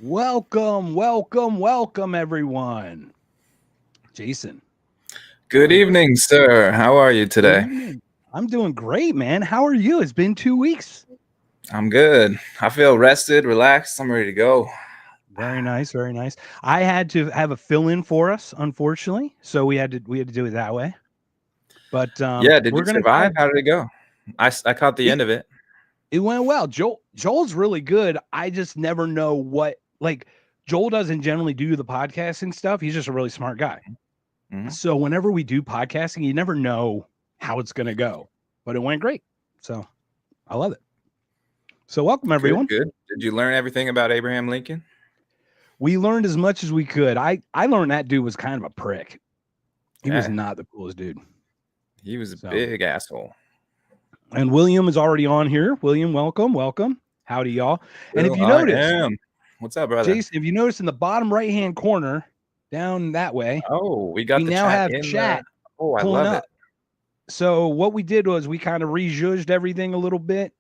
Welcome, everyone. Jason, how Good are you? evening, sir. How are you Good today? evening. I'm doing great, man. How are you? It's been 2 weeks. I'm good. I feel rested, relaxed. I'm ready to go. Very nice, very nice. I had to have a fill in for us, unfortunately, so we had to do it that way. But Yeah, did we're you gonna survive? try. How did it go? I caught the It end of it. it went well. Joel's really good. I just never know what like Joel doesn't generally do the podcasting stuff. He's just a really smart guy. Mhm. So whenever we do podcasting, you never know how it's going to go, but it went great. So I love it. So welcome Good, everyone. good. Did you learn everything about Abraham Lincoln? We learned as much as we could. I learned that dude was kind of a prick. He was Yeah, not the coolest dude. he was a So big asshole. and William is already on here. William, welcome. Howdy y'all. And if Well, you I notice, am. What's up, brother? Jason, if you notice in the bottom right hand corner down that way, Oh, we we got the now chat have in the. chat Oh, I pulling love it. up. So what we did was we kind of rejudged everything a little bit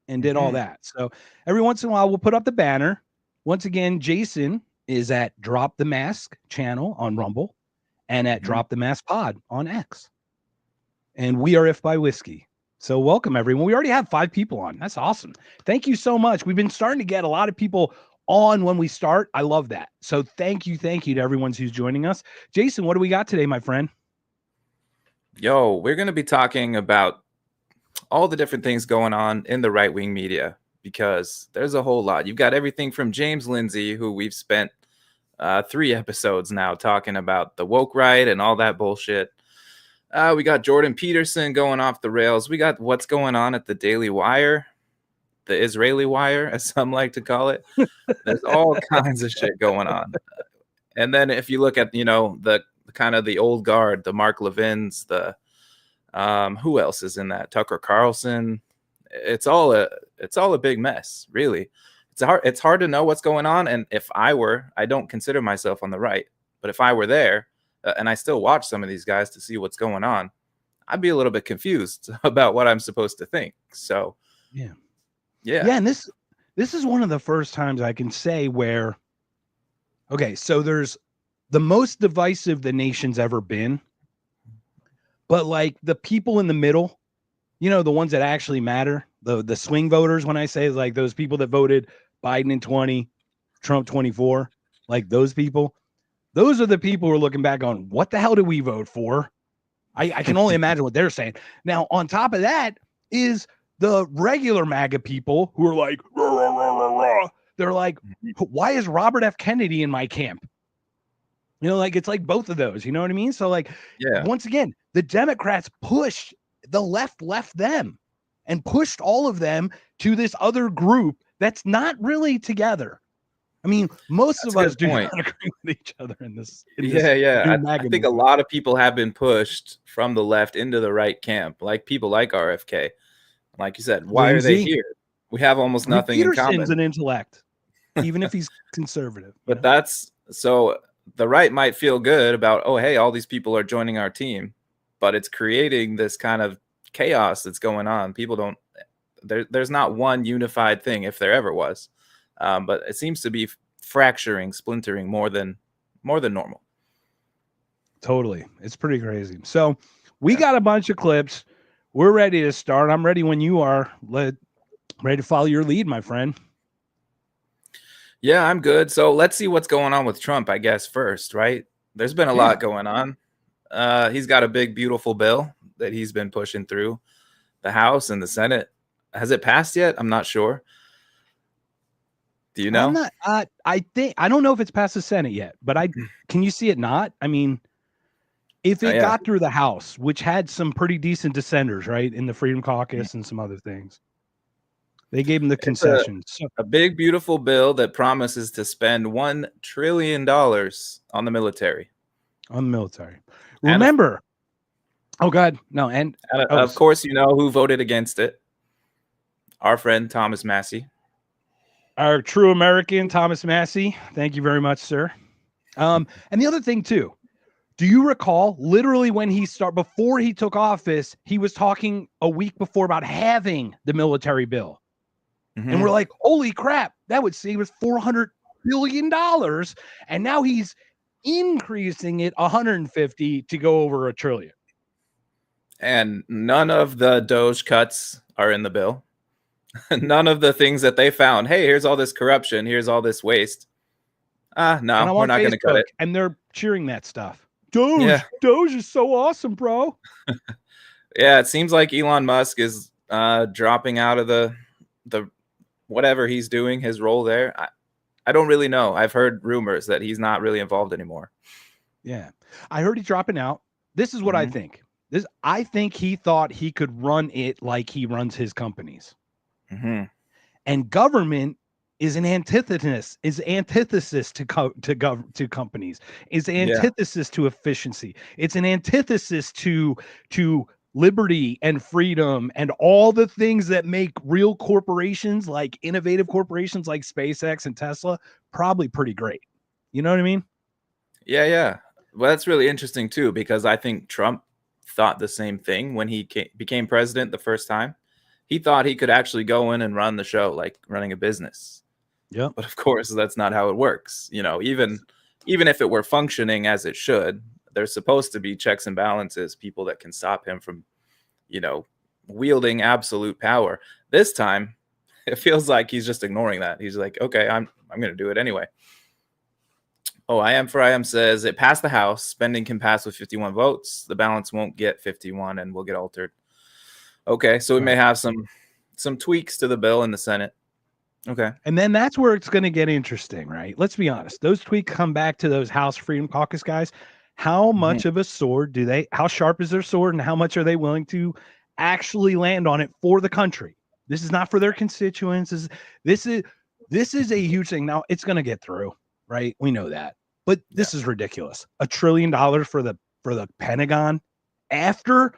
and did all Hmm. that. So every once in a while, we'll put up the banner. Once again, Jason is at Drop the Mask channel on Rumble and at Hmm. Drop the Mask Pod on X. And we are If by Whiskey. So welcome everyone. We already have 5 people on. That's awesome. Thank you so much. We've been starting to get a lot of people on when we start. I love that. So thank you to everyone who's joining us. Jason, what do we got today, my friend? Yo, we're going to be talking about all the different things going on in the right wing media because there's a whole lot. You've got everything from James Lindsay, who we've spent 3 episodes now talking about the woke right and all that bullshit. We got Jordan Peterson going off the rails. We got what's going on at the Daily Wire, the Israeli Wire, as some like to call it. There's all kinds of shit going on. And then if you look at, the kind of the old guard, the Mark Levins, the who else is in that? Tucker Carlson. It's all a big mess, really. It's hard to know what's going on. And if I don't consider myself on the right, but if I were there and I still watch some of these guys to see what's going on, I'd be a little bit confused about what I'm supposed to think. So Yeah. yeah. Yeah, and this is one of the first times I can say where okay, so there's the most divisive the nation's ever been, but like the people in the middle, the ones that actually matter, the swing voters, when I say like those people that voted Biden in 20, Trump 24, like those are the people who are looking back on what the hell did we vote for? I can only imagine what they're saying. Now, on top of that is the regular MAGA people who are like, rah, rah, rah, rah, rah. They're like, why is Robert F. Kennedy in my camp? Like it's like both of those, you know what I mean? So like Yeah, once again, the Democrats pushed the left them and pushed all of them to this other group that's not really together. I mean, most that's of a us good do not point. agree with each other in this Yeah. new I MAGA think a movement. lot of people have been pushed from the left into the right camp, like people like RFK. Like you said, why are they Lindsay, here? We have almost I mean, nothing in Peterson's common. an intellect, even if he's conservative. But that's so the right might feel good about, oh, hey, all these people are joining our team, but it's creating this kind of chaos that's going on. People don't, there's not one unified thing if there ever was. But it seems to be fracturing, splintering more than normal. Totally, it's pretty crazy. So we got a bunch of clips. We're ready to start. I'm ready when you are. Ready to follow your lead, my friend. Yeah, I'm good. So let's see what's going on with Trump, I guess, first, right? There's been a Yeah. lot going on. He's got a big, beautiful bill that he's been pushing through the House and the Senate. Has it passed yet? I'm not sure. Do you I'm know? not. I don't know if it's past the Senate yet, but can you see it not? I mean, if it Yeah. got through the House, which had some pretty decent dissenters, right, in the Freedom Caucus and some other things, they gave him the It's concessions. So, a big, beautiful bill that promises to spend $1 trillion on the military. on the military, And of, remember? Oh God, no, and and oh, of course, you know who voted against it? Our friend Thomas Massey. our true American Thomas Massey. Thank you very much, sir. And the other thing too, do you recall literally when before he took office, he was talking a week before about having the military bill. And we're Mm-hmm. like, holy crap, that would save us $400 billion, and now he's increasing it 150 to go over $1 trillion. And none of the Doge cuts are in the bill. None of the things that they found. Hey, here's all this corruption. Here's all this waste. No, we're not going to cut it. And they're cheering that stuff. Doge is so awesome, bro. Yeah, it seems like Elon Musk is dropping out of the whatever he's doing, his role there. I don't really know. I've heard rumors that he's not really involved anymore. Yeah, I heard he's dropping out. This is what I think. I think he thought he could run it like he runs his companies. And government is an antithesis to companies, is antithesis to efficiency. It's an antithesis to liberty and freedom and all the things that make real corporations, like innovative corporations like SpaceX and Tesla, probably pretty great. You know what I mean? Yeah. Well, that's really interesting too, because I think Trump thought the same thing when he became president the first time. He thought he could actually go in and run the show like running a business. Yeah. But of course, that's not how it works. You know, even if it were functioning as it should, there's supposed to be checks and balances, people that can stop him from, wielding absolute power. This time, it feels like he's just ignoring that. He's like, okay, I'm going to do it anyway. Oh, I am for IM says it passed the House. Spending can pass with 51 votes. The balance won't get 51 and will get altered. Okay, so we may have some tweaks to the bill in the Senate. Okay. And then that's where it's going to get interesting, right? Let's be honest. Those tweaks come back to those House Freedom Caucus guys. How much of a sword how sharp is their sword, and how much are they willing to actually land on it for the country? This is not for their constituents. This is a huge thing. Now it's going to get through, right? We know that. But this is ridiculous. $1 trillion for the Pentagon after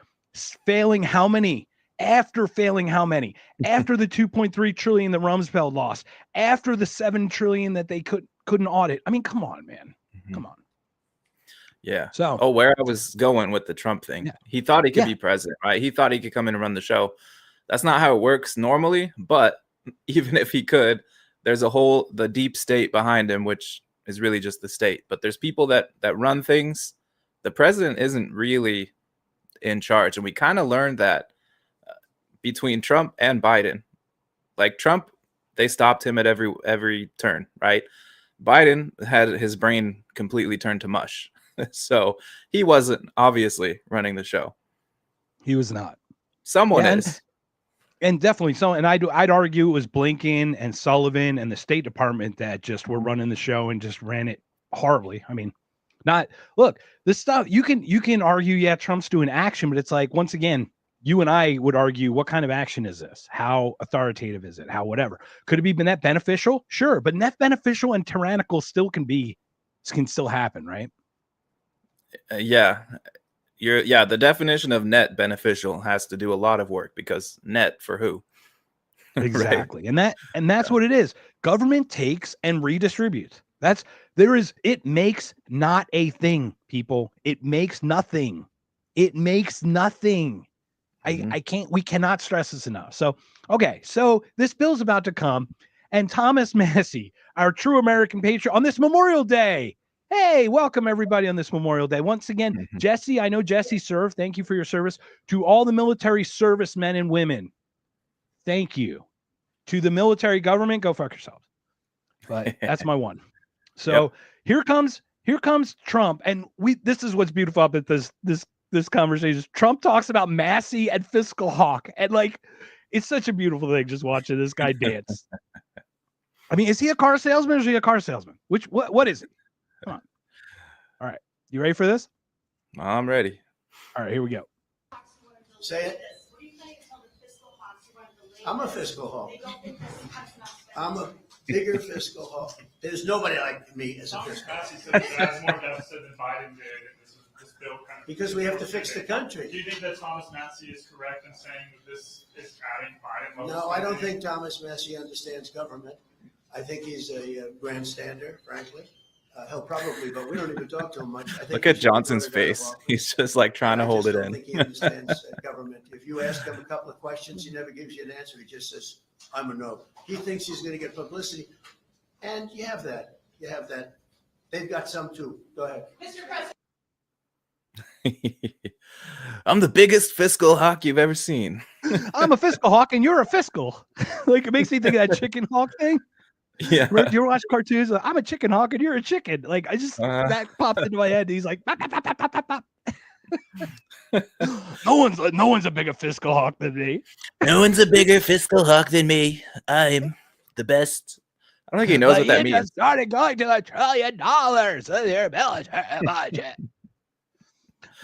failing how many? After failing how many? After the 2.3 trillion that Rumsfeld lost, after the 7 trillion that they couldn't audit. I mean, come on, man. Come on. Yeah. So, where I was going with the Trump thing. Yeah. He thought he could be president, right? He thought he could come in and run the show. That's not how it works normally, but even if he could, there's the deep state behind him, which is really just the state. But there's people that run things. The president isn't really in charge, and we kind of learned that between Trump and Biden. Like Trump, they stopped him at every turn, right? Biden had his brain completely turned to mush. So he wasn't obviously running the show. He was not. Someone is. And definitely so. And I'd argue it was Blinken and Sullivan and the State Department that just were running the show and just ran it horribly. I mean, this stuff you can argue, Trump's doing action, but it's like, once again, you and I would argue, what kind of action is this? How authoritative is it? How whatever? Could it be net beneficial? Sure, but net beneficial and tyrannical can still happen, right? The definition of net beneficial has to do a lot of work, because net for who? Exactly. Right? And that's what it is. Government takes and redistributes. It makes not a thing, people. It makes nothing. We cannot stress this enough. So, okay. So this bill's about to come, and Thomas Massie, our true American patriot, on this Memorial Day. Hey, welcome everybody on this Memorial Day. Once again, Jesse, I know Jesse served. Thank you for your service. To all the military servicemen and women, thank you. To the military government, go fuck yourselves. But that's my one. So here comes Trump, and this is what's beautiful about this conversation. Trump talks about Massey and Fiscal Hawk, and like, it's such a beautiful thing just watching this guy dance. I mean, is he a car salesman or is he a car salesman? What is he? Come on. All right. You ready for this? I'm ready. All right, here we go. Say it. I'm a fiscal hawk. I'm a bigger fiscal hawk. There's nobody like me as a fiscal hawk. Said that has more deficit than Biden did, and this bill kind of. Because we have to fix the country. Do you think that Thomas Massie is correct in saying that this is adding Biden? No, I don't think Thomas Massie understands government. I think he's a grandstander, frankly. He'll probably, but we don't even talk to him much. I think look at Johnson's face. He's just like trying to hold it in. I don't think he understands government. If you ask him a couple of questions, he never gives you an answer. He just says, I'm a no. He thinks he's going to get publicity. And you have that. You have that. They've got some too. Go ahead. Mr. President. I'm the biggest fiscal hawk you've ever seen. I'm a fiscal hawk and you're a fiscal. Like, it makes me think of that chicken hawk thing. Yeah. Right? Do you ever watch cartoons? Like, I'm a chicken hawk and you're a chicken. Like, I just that popped into my head. He's like, "Bop, bop, bop, bop, bop, bop." no one's a bigger fiscal hawk than me. No one's a bigger fiscal hawk than me. I'm the best. I don't think he knows what that You means. just started going to $1 trillion with your military budget.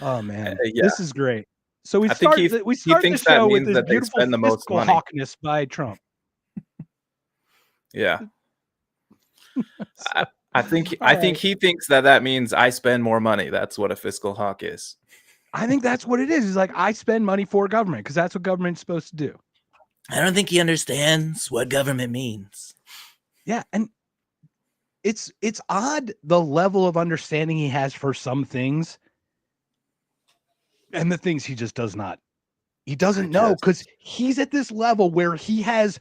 Oh man, Yeah. this is great. So we I think start he the thinks that show with means this that they beautiful spend the most fiscal money. hawkness by Trump. Yeah. I think he thinks that means I spend more money. That's what a fiscal hawk is. I think that's what it is. It's like, I spend money for government because that's what government's supposed to do. I don't think he understands what government means. Yeah, and it's odd the level of understanding he has for some things, and the things he just does not. He doesn't know, because he's at this level where he has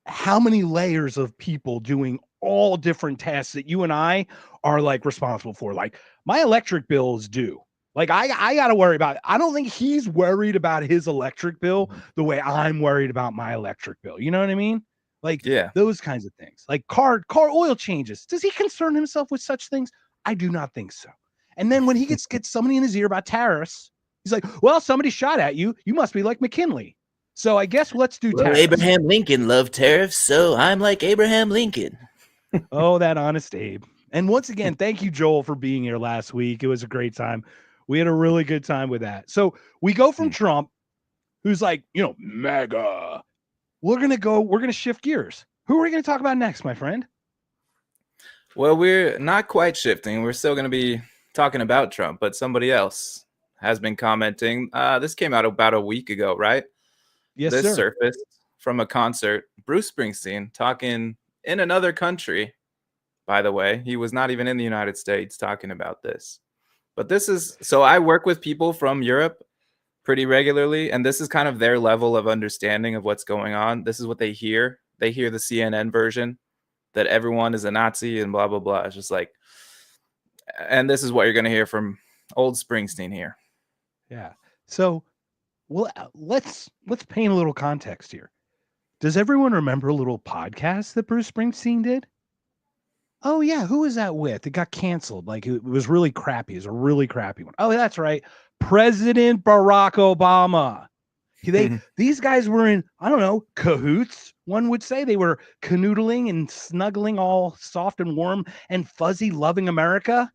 how many layers of people doing all different tasks that you and I are like responsible for. Like, my electric bill is due. Like, I got to worry about it. I don't think he's worried about his electric bill the way I'm worried about my electric bill. You know what I mean? Like, Yeah. those kinds of things. Like car oil changes. Does he concern himself with such things? I do not think so. And then when he gets somebody in his ear about tariffs, he's like, well, somebody shot at you. You must be like McKinley. So I guess let's do tariffs. Abraham Lincoln loved tariffs, so I'm like Abraham Lincoln. Oh, that honest Abe. And once again, thank you, Joel, for being here last week. It was a great time. We had a really good time with that. So we go from Trump, who's like, MAGA. We're going to shift gears. Who are we going to talk about next, my friend? Well, we're not quite shifting. We're still going to be talking about Trump, but somebody else has been commenting. This came out about a week ago, right? Yes, this sir. surfaced from a concert. Bruce Springsteen talking in another country. By the way, he was not even in the United States talking about this. But this is, so I work with people from Europe pretty regularly, and this is kind of their level of understanding of what's going on. This is what they hear. They hear the CNN version that everyone is a Nazi and blah, blah, blah. It's just like, and this is what you're going to hear from old Springsteen here. Yeah. So, well, let's paint a little context here. Does everyone remember a little podcast that Bruce Springsteen did? Oh yeah, who was that with? It got canceled. Like, it was really crappy. It was a really crappy one. Oh, that's right. President Barack Obama. These guys were in, I don't know, cahoots. One would say they were canoodling and snuggling, all soft and warm and fuzzy, loving America.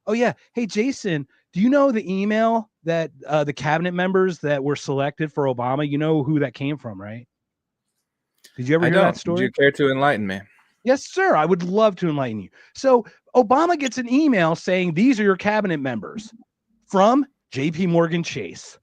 Oh yeah. Hey, Jason, do you know the email that the cabinet members that were selected for Obama, you know who that came from, right? Did you ever hear that story? Would you care to enlighten me? Yes, sir. I would love to enlighten you. So Obama gets an email saying, these are your cabinet members, from JP Morgan Chase.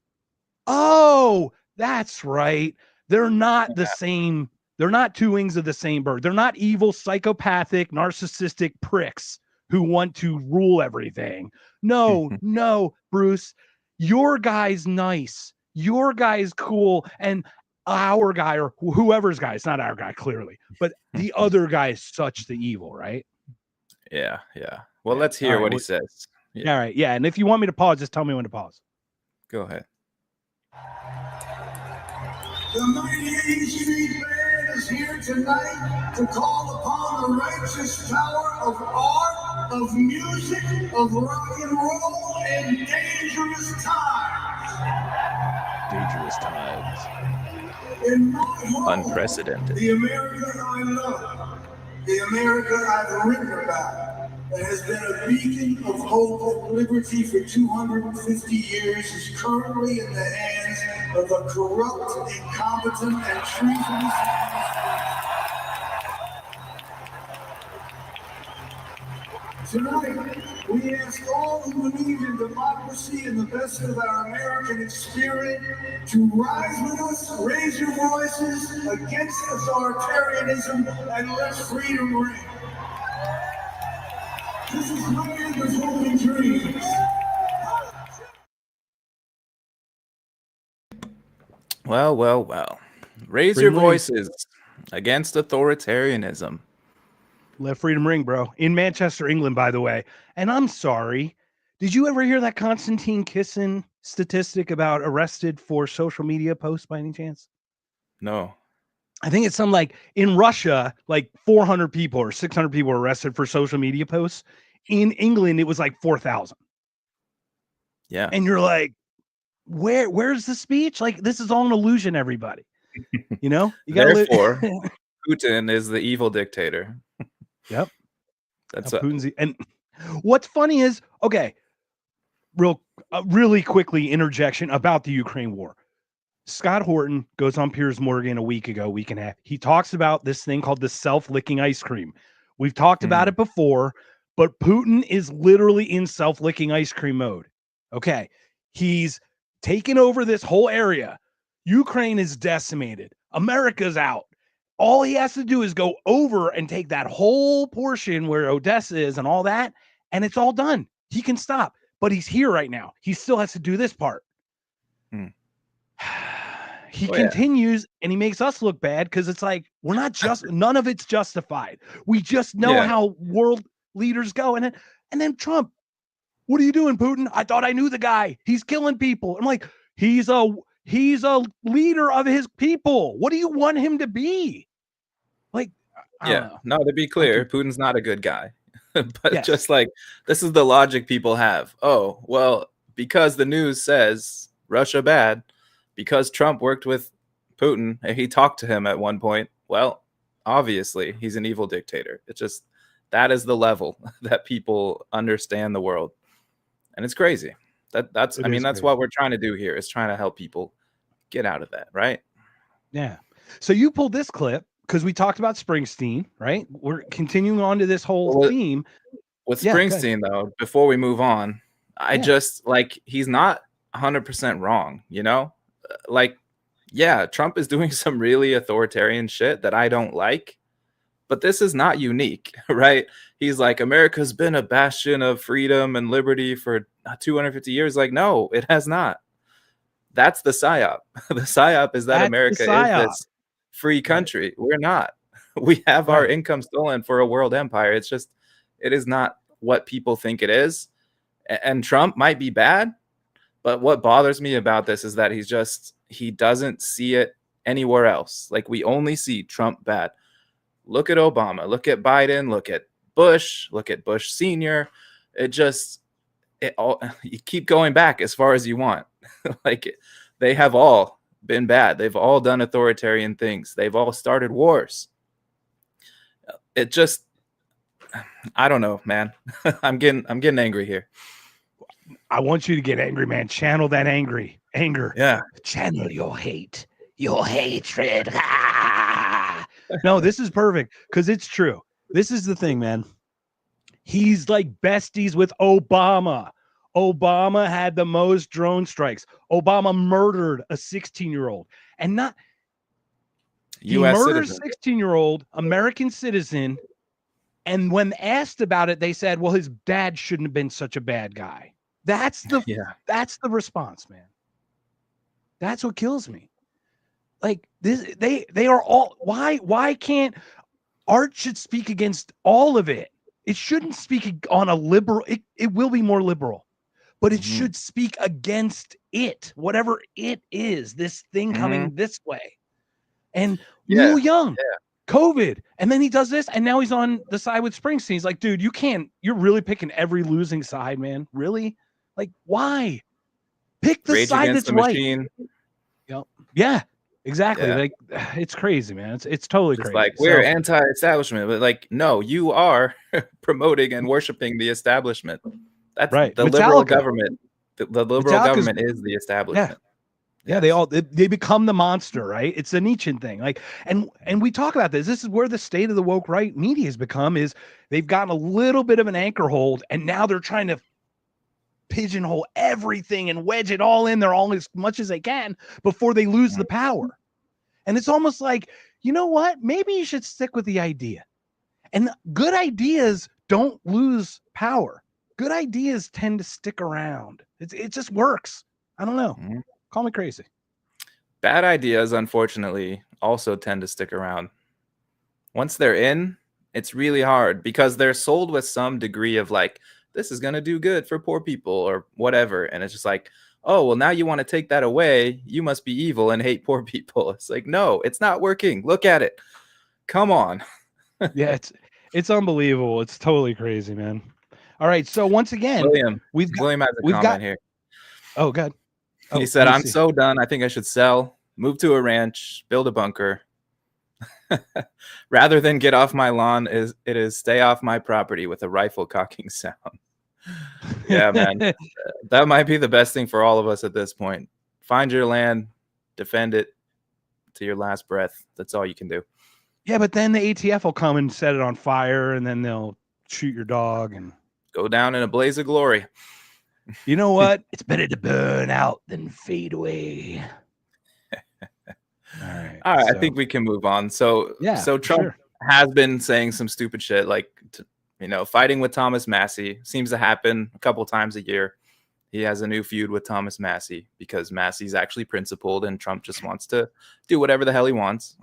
Oh, that's right. They're not the same. They're not two wings of the same bird. They're not evil, psychopathic, narcissistic pricks who want to rule everything. No, no, Bruce, your guy's nice. Your guy's cool. And our guy, or whoever's guy, it's not our guy, clearly, but the other guy is such the evil, right? Yeah. Well, let's hear what he says. Yeah. All right. Yeah. And if you want me to pause, just tell me when to pause. Go ahead. The mighty 8th Street Band is here tonight to call upon the righteous power of art, of music, of rock and roll in dangerous times. Dangerous times. In my home, Unprecedented. the America I love, the America I've written about, that has been a beacon of hope and liberty for 250 years, is currently in the hands of a corrupt, incompetent, and treasonous. Tonight, we ask all who believe in democracy and the best of our American spirit to rise with us, raise your voices against authoritarianism, and let freedom reign. This is my neighbor's hope and dreams. Well. Raise your voices against authoritarianism. Let freedom ring, bro. In Manchester, England, by the way. And I'm sorry. Did you ever hear that Konstantin Kisin statistic about arrested for social media posts by any chance? No. I think it's some like in Russia, like 400 people or 600 people were arrested for social media posts. In England, it was like 4,000. Yeah. And you're like, where's the speech? Like, this is all an illusion, everybody. You know, you gotta Therefore, Putin is the evil dictator. Yep. That's Putin's. And what's funny is, okay, really quickly interjection about the Ukraine war. Scott Horton goes on Piers Morgan a week and a half. He talks about this thing called the self-licking ice cream. We've talked about it before, but Putin is literally in self-licking ice cream mode. Okay. He's taken over this whole area. Ukraine is decimated. America's out. All he has to do is go over and take that whole portion where Odessa is and all that, and it's all done. He can stop, but he's here right now. He still has to do this part. He continues and he makes us look bad because it's like we're not just none of it's justified. We just know how world leaders go. And then Trump, what are you doing, Putin? I thought I knew the guy. He's killing people. I'm like, he's a leader of his people. What do you want him to be? Like, no, to be clear, Putin's not a good guy. But just like this is the logic people have. Oh, well, because the news says Russia bad. Because Trump worked with Putin and he talked to him at one point, well, obviously he's an evil dictator. It's just that is the level that people understand the world. And it's crazy. That's crazy. What we're trying to do here is trying to help people get out of that, right? Yeah. So you pulled this clip because we talked about Springsteen, right? We're continuing on to this whole theme. With Springsteen, though, before we move on, I just like he's not 100% wrong, you know? Like, yeah, Trump is doing some really authoritarian shit that I don't like, but this is not unique, right? He's like, America's been a bastion of freedom and liberty for 250 years. Like, no, it has not. That's the psyop. The psyop is that America is this free country. We're not. We have our income stolen for a world empire. It's just, it is not what people think it is. And Trump might be bad. But what bothers me about this is that he doesn't see it anywhere else. Like we only see Trump bad. Look at Obama, look at Biden, look at Bush Senior. You keep going back as far as you want. Like they have all been bad. They've all done authoritarian things. They've all started wars. It just, I don't know, man. I'm getting angry here. I want you to get angry, man. Channel that anger. Yeah. Channel your hate, your hatred. No, this is perfect because it's true. This is the thing, man. He's like besties with Obama. Obama had the most drone strikes. Obama murdered a 16-year-old and not he murdered a 16-year-old American citizen. And when asked about it, they said, well, his dad shouldn't have been such a bad guy. That's the response, man. That's what kills me. Like this, they are all why can't art should speak against all of it. It shouldn't speak on a liberal, it will be more liberal, but it should speak against it, whatever it is, this thing coming this way. And Neil Young, COVID, and then he does this, and now he's on the side with Springsteen. He's like, dude, you're really picking every losing side, man. Really? Like, why? Pick the Rage side Against that's the right. Machine. Yeah, exactly. Like, it's crazy, man. It's totally crazy. Like we're anti-establishment, but like, no, you are promoting and worshiping the establishment. That's right. The liberal government. The liberal government is the establishment. Yeah, they become the monster, right? It's a Nietzschean thing. Like, and we talk about this. This is where the state of the woke right media has become, is they've gotten a little bit of an anchor hold, and now they're trying to pigeonhole everything and wedge it all in there all as much as they can before they lose the power. And it's almost like, you know what? Maybe you should stick with the idea. And good ideas don't lose power. Good ideas tend to stick around. It just works. I don't know. Call me crazy. Bad ideas, unfortunately, also tend to stick around. Once they're in It's really hard because they're sold with some degree of like, this is going to do good for poor people or whatever. And it's just like, oh, well, now you want to take that away. You must be evil and hate poor people. It's like, no, it's not working. Look at it. Come on. Yeah, it's unbelievable. It's totally crazy, man. All right, so once again, William has a we've comment got here. Oh, good. He said, I'm so done. I think I should sell, move to a ranch, build a bunker. Rather than get off my lawn, it is stay off my property with a rifle cocking sound. Yeah, man. That might be the best thing for all of us at this point. Find your land, defend it to your last breath. That's all you can do. Yeah, but then the ATF will come and set it on fire, and then they'll shoot your dog and go down in a blaze of glory. You know what? It's better to burn out than fade away. All right. I think we can move on. So Trump has been saying some stupid shit, like, fighting with Thomas Massie seems to happen a couple times a year. He has a new feud with Thomas Massie because Massie's actually principled and Trump just wants to do whatever the hell he wants.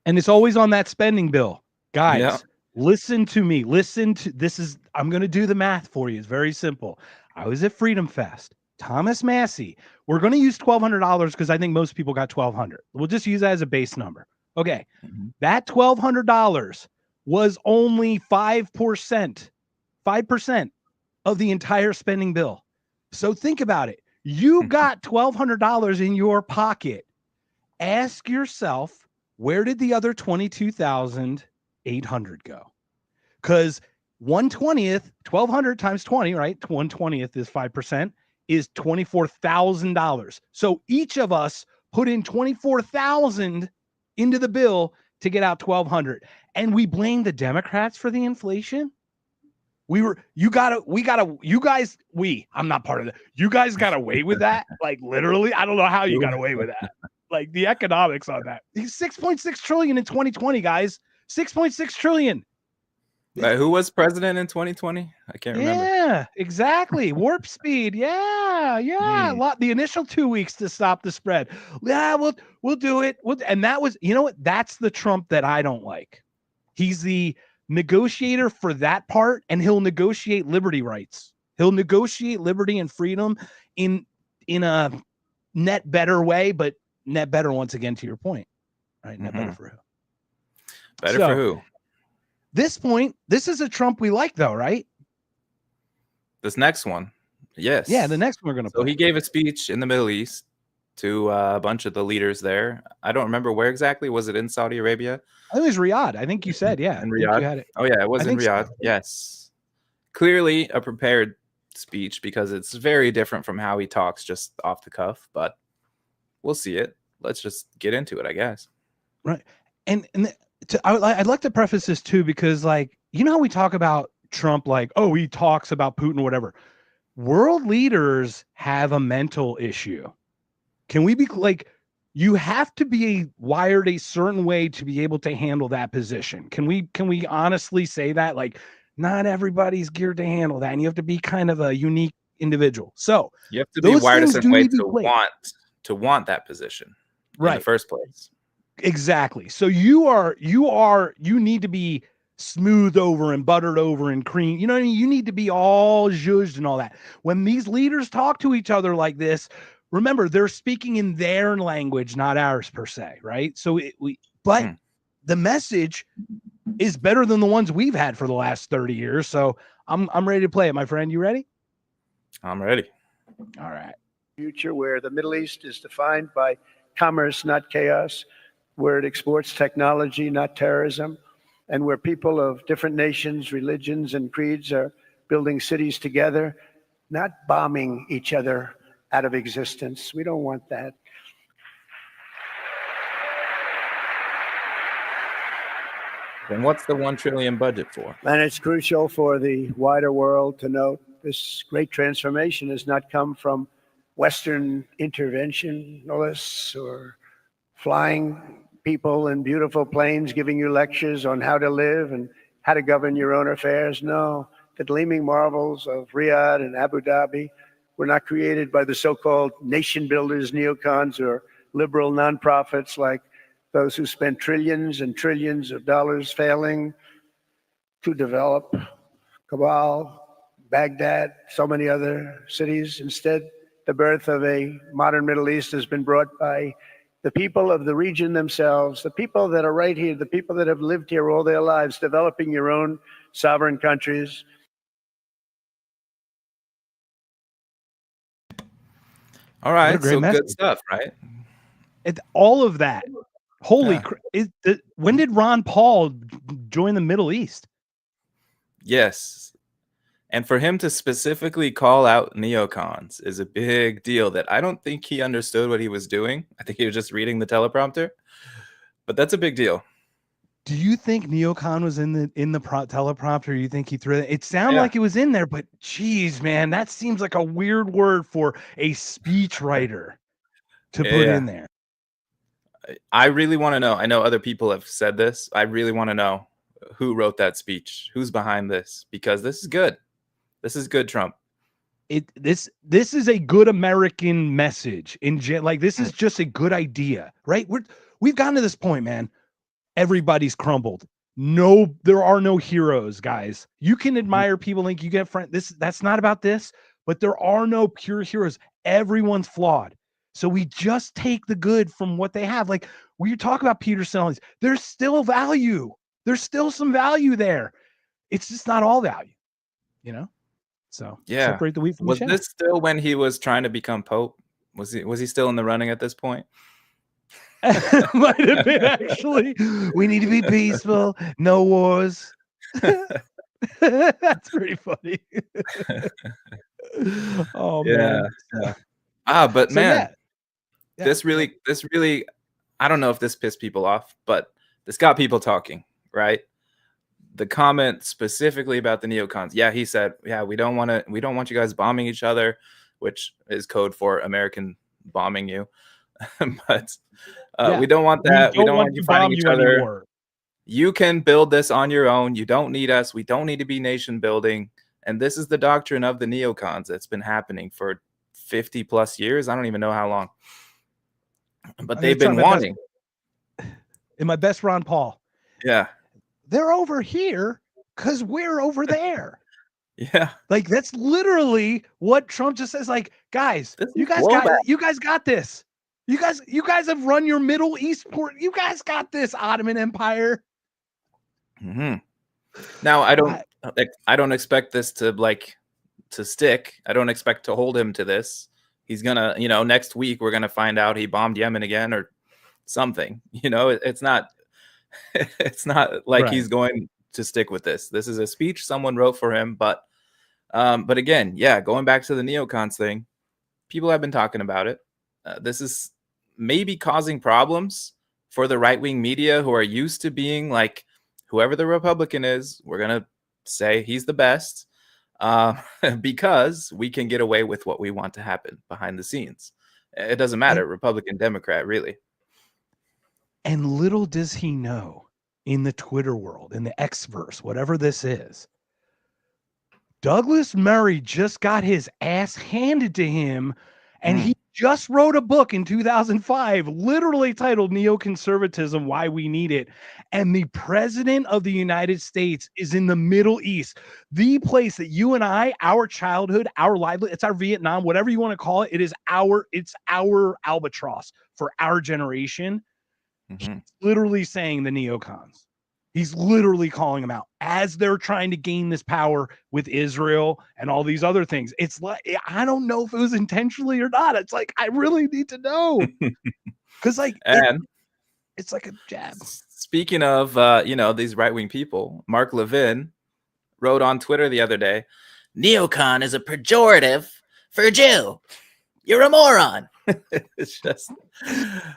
And it's always on that spending bill. Guys, listen to me. I'm going to do the math for you. It's very simple. I was at Freedom Fest. Thomas Massie. We're going to use $1,200 because I think most people got $1,200. We'll just use that as a base number. Okay. Mm-hmm. That $1,200 was only 5% of the entire spending bill. So think about it. You got $1,200 in your pocket. Ask yourself, where did the other $22,800 go? Because 1/20th, 1,200 times 20, right? 1/20th is 5%, is $24,000. So each of us put in $24,000 into the bill to get out $1,200. And we blame the Democrats for the inflation. I'm not part of that. You guys got away with that? Like literally, I don't know how you got away with that. Like the economics on that. 6.6 trillion in 2020, guys. 6.6 trillion. Who was president in 2020? I can't remember. Yeah, exactly. Warp speed. Yeah. The initial 2 weeks to stop the spread. Yeah, we'll do it. And that was, you know what? That's the Trump that I don't like. He's the negotiator for that part, and he'll negotiate liberty rights. He'll negotiate liberty and freedom in a net better way, but net better once again to your point. Right? Net better for who? Better for who? This is a Trump we like, though, right? This next one, yes. Yeah, the next one we're going to So he gave a speech in the Middle East to a bunch of the leaders there. I don't remember where exactly. Was it in Saudi Arabia? I think it was Riyadh. I think you said, yeah. In Riyadh? You had it. Oh, yeah, it was in Riyadh. So. Yes. Clearly a prepared speech because it's very different from how he talks just off the cuff, but we'll see it. Let's just get into it, I guess. Right. And I'd like to preface this too, because like, you know how we talk about Trump, like, oh, he talks about Putin or whatever. World leaders have a mental issue. Can we be like, you have to be wired a certain way to be able to handle that position. Can we honestly say that? Like, not everybody's geared to handle that. And you have to be kind of a unique individu. So you have to be wired a certain way to want that position in the first place. Exactly. So you need to be smoothed over and buttered over and cream. You know what I mean? You need to be all zhuzhed and all that. When these leaders talk to each other like this, remember, they're speaking in their language, not ours per se, right? So the message is better than the ones we've had for the last 30 years. So I'm ready to play it, my friend. You ready? I'm ready. All right. Future where the Middle East is defined by commerce, not chaos, where it exports technology, not terrorism, and where people of different nations, religions, and creeds are building cities together, not bombing each other out of existence. We don't want that. Then what's the $1 trillion budget for? And it's crucial for the wider world to note this great transformation has not come from Western interventionists or flying people in beautiful planes giving you lectures on how to live and how to govern your own affairs. No, the gleaming marvels of Riyadh and Abu Dhabi were not created by the so-called nation builders, neocons, or liberal nonprofits like those who spent trillions and trillions of dollars failing to develop Kabul, Baghdad, so many other cities. Instead, the birth of a modern Middle East has been brought by the people of the region themselves, the people that are right here, the people that have lived here all their lives, developing your own sovereign countries. All What a right, great so message. good stuff, right? All of that. Holy Yeah. when did Ron Paul join the Middle East? Yes. And for him to specifically call out neocons is a big deal that I don't think he understood what he was doing. I think he was just reading the teleprompter. But that's a big deal. Do you think neocon was in the teleprompter? Or you think he threw it? It sounded Yeah. like it was in there, but geez, man, that seems like a weird word for a speechwriter to put in there. I really want to know. I know other people have said this. I really want to know who wrote that speech, who's behind this, because this is good. This is good, Trump. This is a good American message like this is just a good idea, right? We've gotten to this point, man. Everybody's crumbled. No, there are no heroes, guys. You can admire people, think you get friends. That's not about this, but there are no pure heroes. Everyone's flawed. So we just take the good from what they have. Like when you talk about Peterson, there's still value. There's still some value there. It's just not all value, you know? So separate the wheat from the chaff. Was this still when he was trying to become Pope? Was he still in the running at this point? Might have been actually. We need to be peaceful. No wars. That's pretty funny. Oh man. But So, man, yeah. this really, I don't know if this pissed people off, but this got people talking, right? The comment specifically about the neocons. Yeah, he said, yeah, we don't want you guys bombing each other, which is code for American bombing you. But we don't want that. We don't want you fighting each other anymore. You can build this on your own. You don't need us. We don't need to be nation building. And this is the doctrine of the neocons that's been happening for 50 plus years. I don't even know how long. But they've been wanting. In my best Ron Paul. Yeah. They're over here because we're over there. Yeah. Like that's literally what Trump just says. Like, guys, you guys got this. You guys have run your Middle East port. You guys got this, Ottoman Empire. Mm-hmm. Now I don't expect this to stick. I don't expect to hold him to this. He's gonna, next week we're gonna find out he bombed Yemen again or something. It's not like he's going to stick with this. This is a speech someone wrote for him, but again, yeah, going back to the neocons thing, people have been talking about it. This is maybe causing problems for the right-wing media who are used to being like, whoever the Republican is, we're going to say he's the best because we can get away with what we want to happen behind the scenes. It doesn't matter, Republican, Democrat, really. And little does he know, in the Twitter world, in the X-verse, whatever this is, Douglas Murray just got his ass handed to him, and he just wrote a book in 2005, literally titled Neoconservatism, Why We Need It. And the president of the United States is in the Middle East, the place that you and I, our childhood, our livelihood, it's our Vietnam, whatever you want to call it. It's our albatross for our generation. He's literally saying the neocons. He's literally calling them out as they're trying to gain this power with Israel and all these other things. It's like, I don't know if it was intentionally or not. It's like, I really need to know. Because it's like a jab. Speaking of, these right-wing people, Mark Levin wrote on Twitter the other day, neocon is a pejorative for Jew. You're a moron. It's just.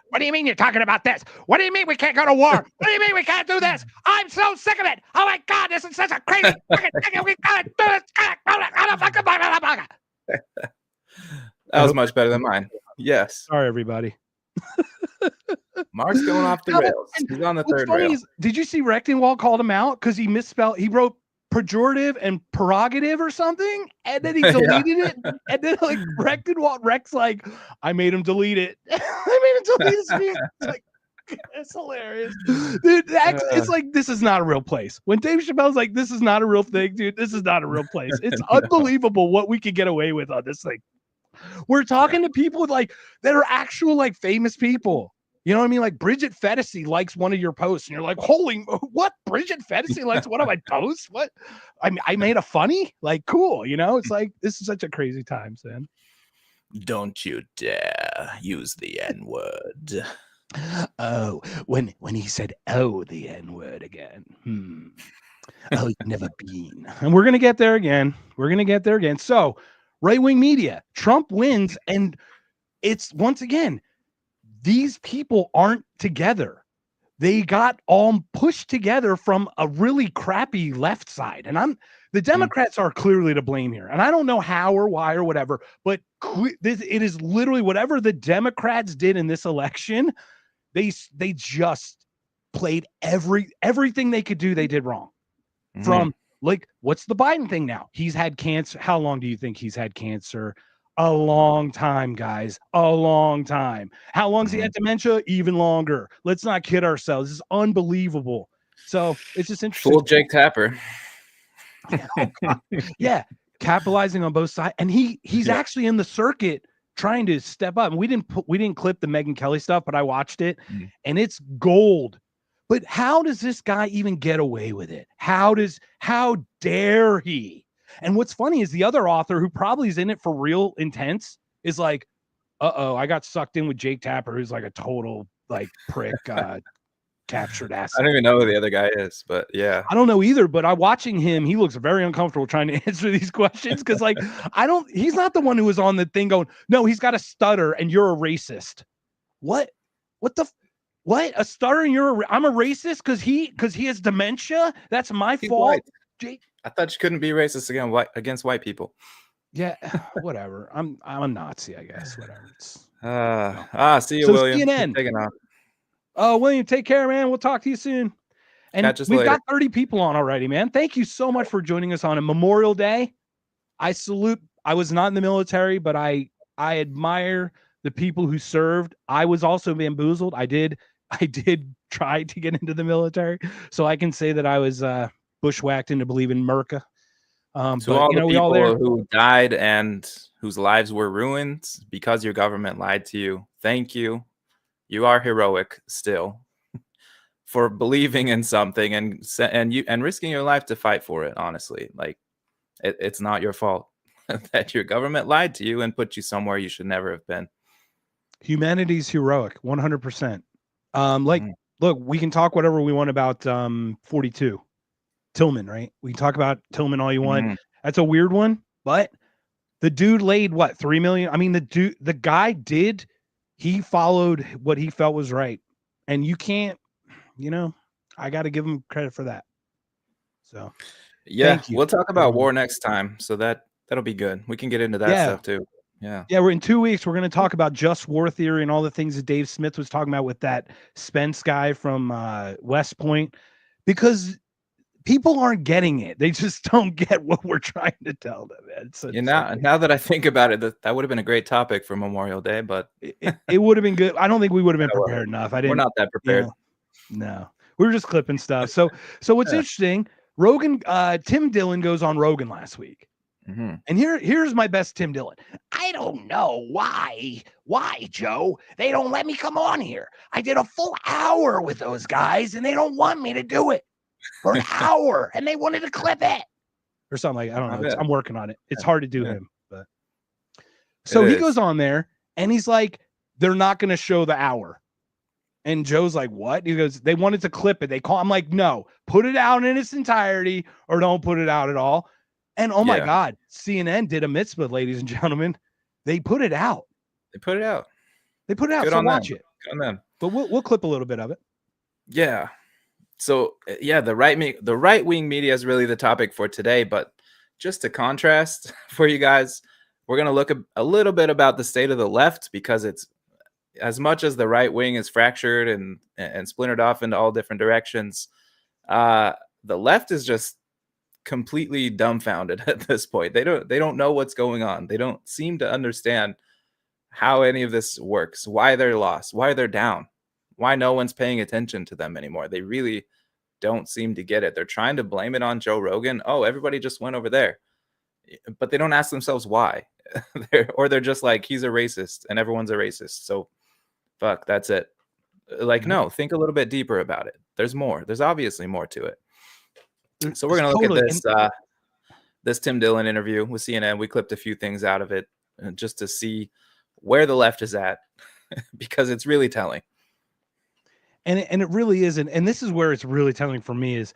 What do you mean you're talking about this? What do you mean we can't go to war? What do you mean we can't do this? I'm so sick of it. Oh my God, this is such a crazy fucking thing. We gotta do this. That was much better than mine. Yes. Sorry, everybody. Mark's going off the rails. He's on the third rail. Did you see Rectenwald called him out because he misspelled? He wrote pejorative and prerogative or something, and then he deleted it. And then Rectenwald, Rex, I made him delete it. I made him delete his speech. It's like, It's hilarious, dude. It's like, this is not a real place. When Dave Chappelle's like, this is not a real thing, dude. This is not a real place. It's unbelievable what we could get away with on this thing. We're talking to people like that are actual like famous people. You know what I mean? Like Bridget Fetisi likes one of your posts, and you're like, "Holy, what? Bridget Fetisi likes one of my posts? What? I made a funny? Like, cool. You know? It's like, this is such a crazy time, Sam. Don't you dare use the N-word. Oh, when he said, "Oh, the N-word again." Oh, you've never been. And we're gonna get there again. So, right-wing media, Trump wins, and it's once again, these people aren't together. They got all pushed together from a really crappy left side. And the Democrats are clearly to blame here. And I don't know how or why or whatever, but it is literally whatever the Democrats did in this election. They just played everything they could do. They did wrong. From like, what's the Biden thing now? He's had cancer. How long do you think he's had cancer? A long time, guys. A long time. How long's he had dementia? Even longer. Let's not kid ourselves. This is unbelievable. So it's just interesting. Full Jake Tapper. Yeah, yeah, capitalizing on both sides, and he's actually in the circuit trying to step up. And we didn't clip the Megyn Kelly stuff, but I watched it, and it's gold. But how does this guy even get away with it? How dare he? And what's funny is the other author, who probably is in it for real intense, is like, I got sucked in with Jake Tapper, who's like a total like prick, captured ass. I don't even know who the other guy is, but yeah. I don't know either, but watching him, he looks very uncomfortable trying to answer these questions, because like, he's not the one who was on the thing going, no, he's got a stutter and you're a racist. What a stutter and I'm a racist because he has dementia? That's my fault. White. Jake, I thought you couldn't be racist against white people. Yeah, whatever. I'm a Nazi, I guess. Whatever. See you, so William. CNN. Taking off. Oh, William, take care, man. We'll talk to you soon. And we've got 30 people on already, man. Thank you so much for joining us on a Memorial Day. I salute. I was not in the military, but I admire the people who served. I was also bamboozled. I did try to get into the military, so I can say that I was bushwhacked into believing Merca. To all the people who died and whose lives were ruined because your government lied to you, thank you. You are heroic still for believing in something and risking your life to fight for it. Honestly, like it's not your fault that your government lied to you and put you somewhere you should never have been. Humanity's heroic, 100%. Look, we can talk whatever we want about 42 Tillman, right? We can talk about Tillman all you want. That's a weird one, but the dude laid what, 3 million? I mean, the guy he followed what he felt was right. And you can't, I got to give him credit for that. So, yeah, we'll talk about war next time. So that'll be good. We can get into that stuff too. Yeah. We're in 2 weeks. We're going to talk about just war theory and all the things that Dave Smith was talking about with that Spence guy from West Point, because people aren't getting it. They just don't get what we're trying to tell them. Now that I think about it, that would have been a great topic for Memorial Day, but it would have been good. I don't think we would have been prepared enough. We're not that prepared. No, we were just clipping stuff. So what's interesting, Rogan, Tim Dillon goes on Rogan last week. And here's my best Tim Dillon. I don't know why, Joe, they don't let me come on here. I did a full hour with those guys and they don't want me to do it for an hour, and they wanted to clip it or something like, I don't know. I'm working on it. It's hard to do him, but so he goes on there and he's like, they're not going to show the hour. And Joe's like, what? He goes, they wanted to clip it. I'm like, no, put it out in its entirety or don't put it out at all. And oh my God, CNN did a mitzvah, ladies and gentlemen. They put it out. Good So watch it. Good on them. But we'll clip a little bit of it. Yeah. So the right wing media is really the topic for today. But just to contrast for you guys, we're going to look a little bit about the state of the left, because it's, as much as the right wing is fractured and splintered off into all different directions, the left is just completely dumbfounded at this point. They don't know what's going on. They don't seem to understand how any of this works, why they're lost, why they're down. why no one's paying attention to them anymore. They really don't seem to get it. They're trying to blame it on Joe Rogan. Oh, everybody just went over there. But they don't ask themselves why. They're just like, he's a racist and everyone's a racist. So fuck, that's it. Like, no, think a little bit deeper about it. There's more. There's obviously more to it. So we're going to look at this this Tim Dillon interview with CNN. We clipped a few things out of it just to see where the left is at, because it's really telling. And it really is. And this is where it's really telling for me is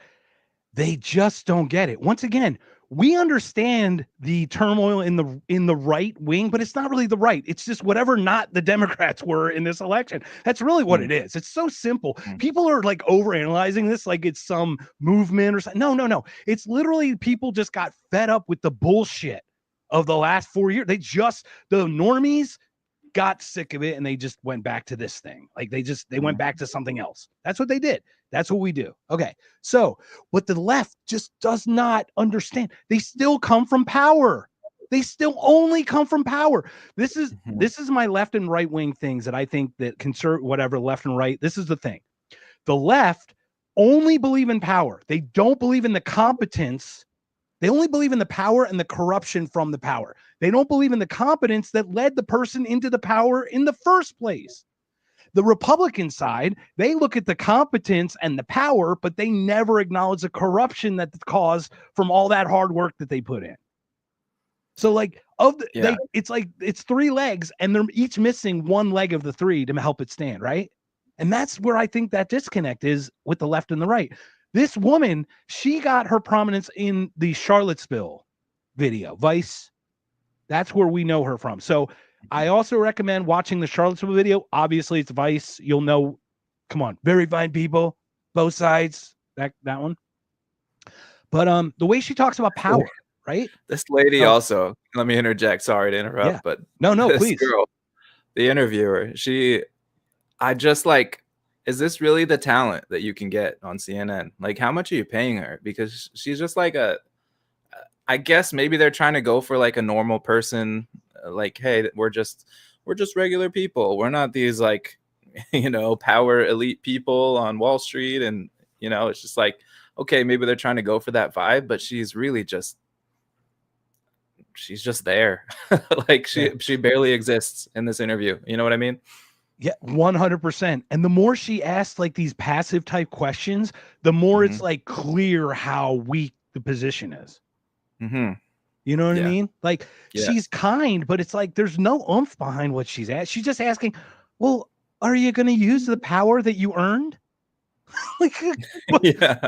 they just don't get it. Once again, we understand the turmoil in the right wing, but it's not really the right. It's just whatever not the Democrats were in this election. That's really what it is. It's so simple. People are like overanalyzing this like it's some movement or something. No. It's literally people just got fed up with the bullshit of the last 4 years. The normies got sick of it and they just went back to this thing. Like they went back to something else. That's what they did. That's what we do. Okay. So what the left just does not understand, they still come from power. They still only come from power. This is my left and right wing things that I think that whatever left and right. This is the thing. The left only believe in power. They don't believe in the competence. They only believe in the power and the corruption from the power. They don't believe in the competence that led the person into the power in the first place. The Republican side, they look at the competence and the power, but they never acknowledge the corruption that's caused from all that hard work that they put in. So like it's three legs and they're each missing one leg of the three to help it stand, right? And that's where I think that disconnect is with the left and the right. This woman, she got her prominence in the Charlottesville video, Vice. That's where we know her from. So I also recommend watching the Charlottesville video. Obviously, it's Vice. You'll know. Come on, very fine people, both sides. That one. But the way she talks about power, right? This lady also. Let me interject. Sorry to interrupt, but no, this please. Girl, the interviewer, I just like, is this really the talent that you can get on CNN? Like, how much are you paying her? Because she's just like I guess maybe they're trying to go for like a normal person. Like, hey, we're just regular people. We're not these like, power elite people on Wall Street. And, it's just like, okay, maybe they're trying to go for that vibe, but she's really just there. Like she barely exists in this interview. You know what I mean? Yeah, 100%. And the more she asks like these passive type questions, the more it's like clear how weak the position is. You know what I mean? Like she's kind, but it's like there's no oomph behind what she's at. She's just asking, well, are you going to use the power that you earned? Like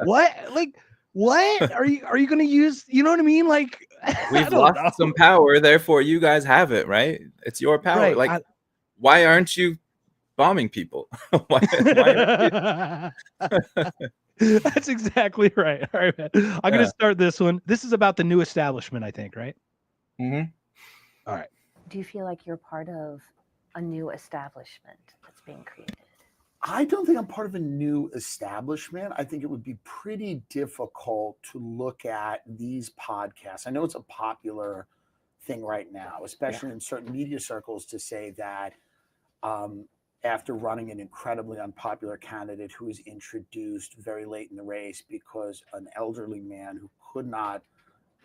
what? Like what? Are you going to use, you know what I mean? Like we've lost some power, therefore you guys have it, right? It's your power. Right. Like why aren't you bombing people? why That's exactly right. All right, man. I'm going to start this one. This is about the new establishment, I think, right? All right. Do you feel like you're part of a new establishment that's being created? I don't think I'm part of a new establishment. I think it would be pretty difficult to look at these podcasts. I know it's a popular thing right now, especially in certain media circles, to say that after running an incredibly unpopular candidate who was introduced very late in the race because an elderly man who could not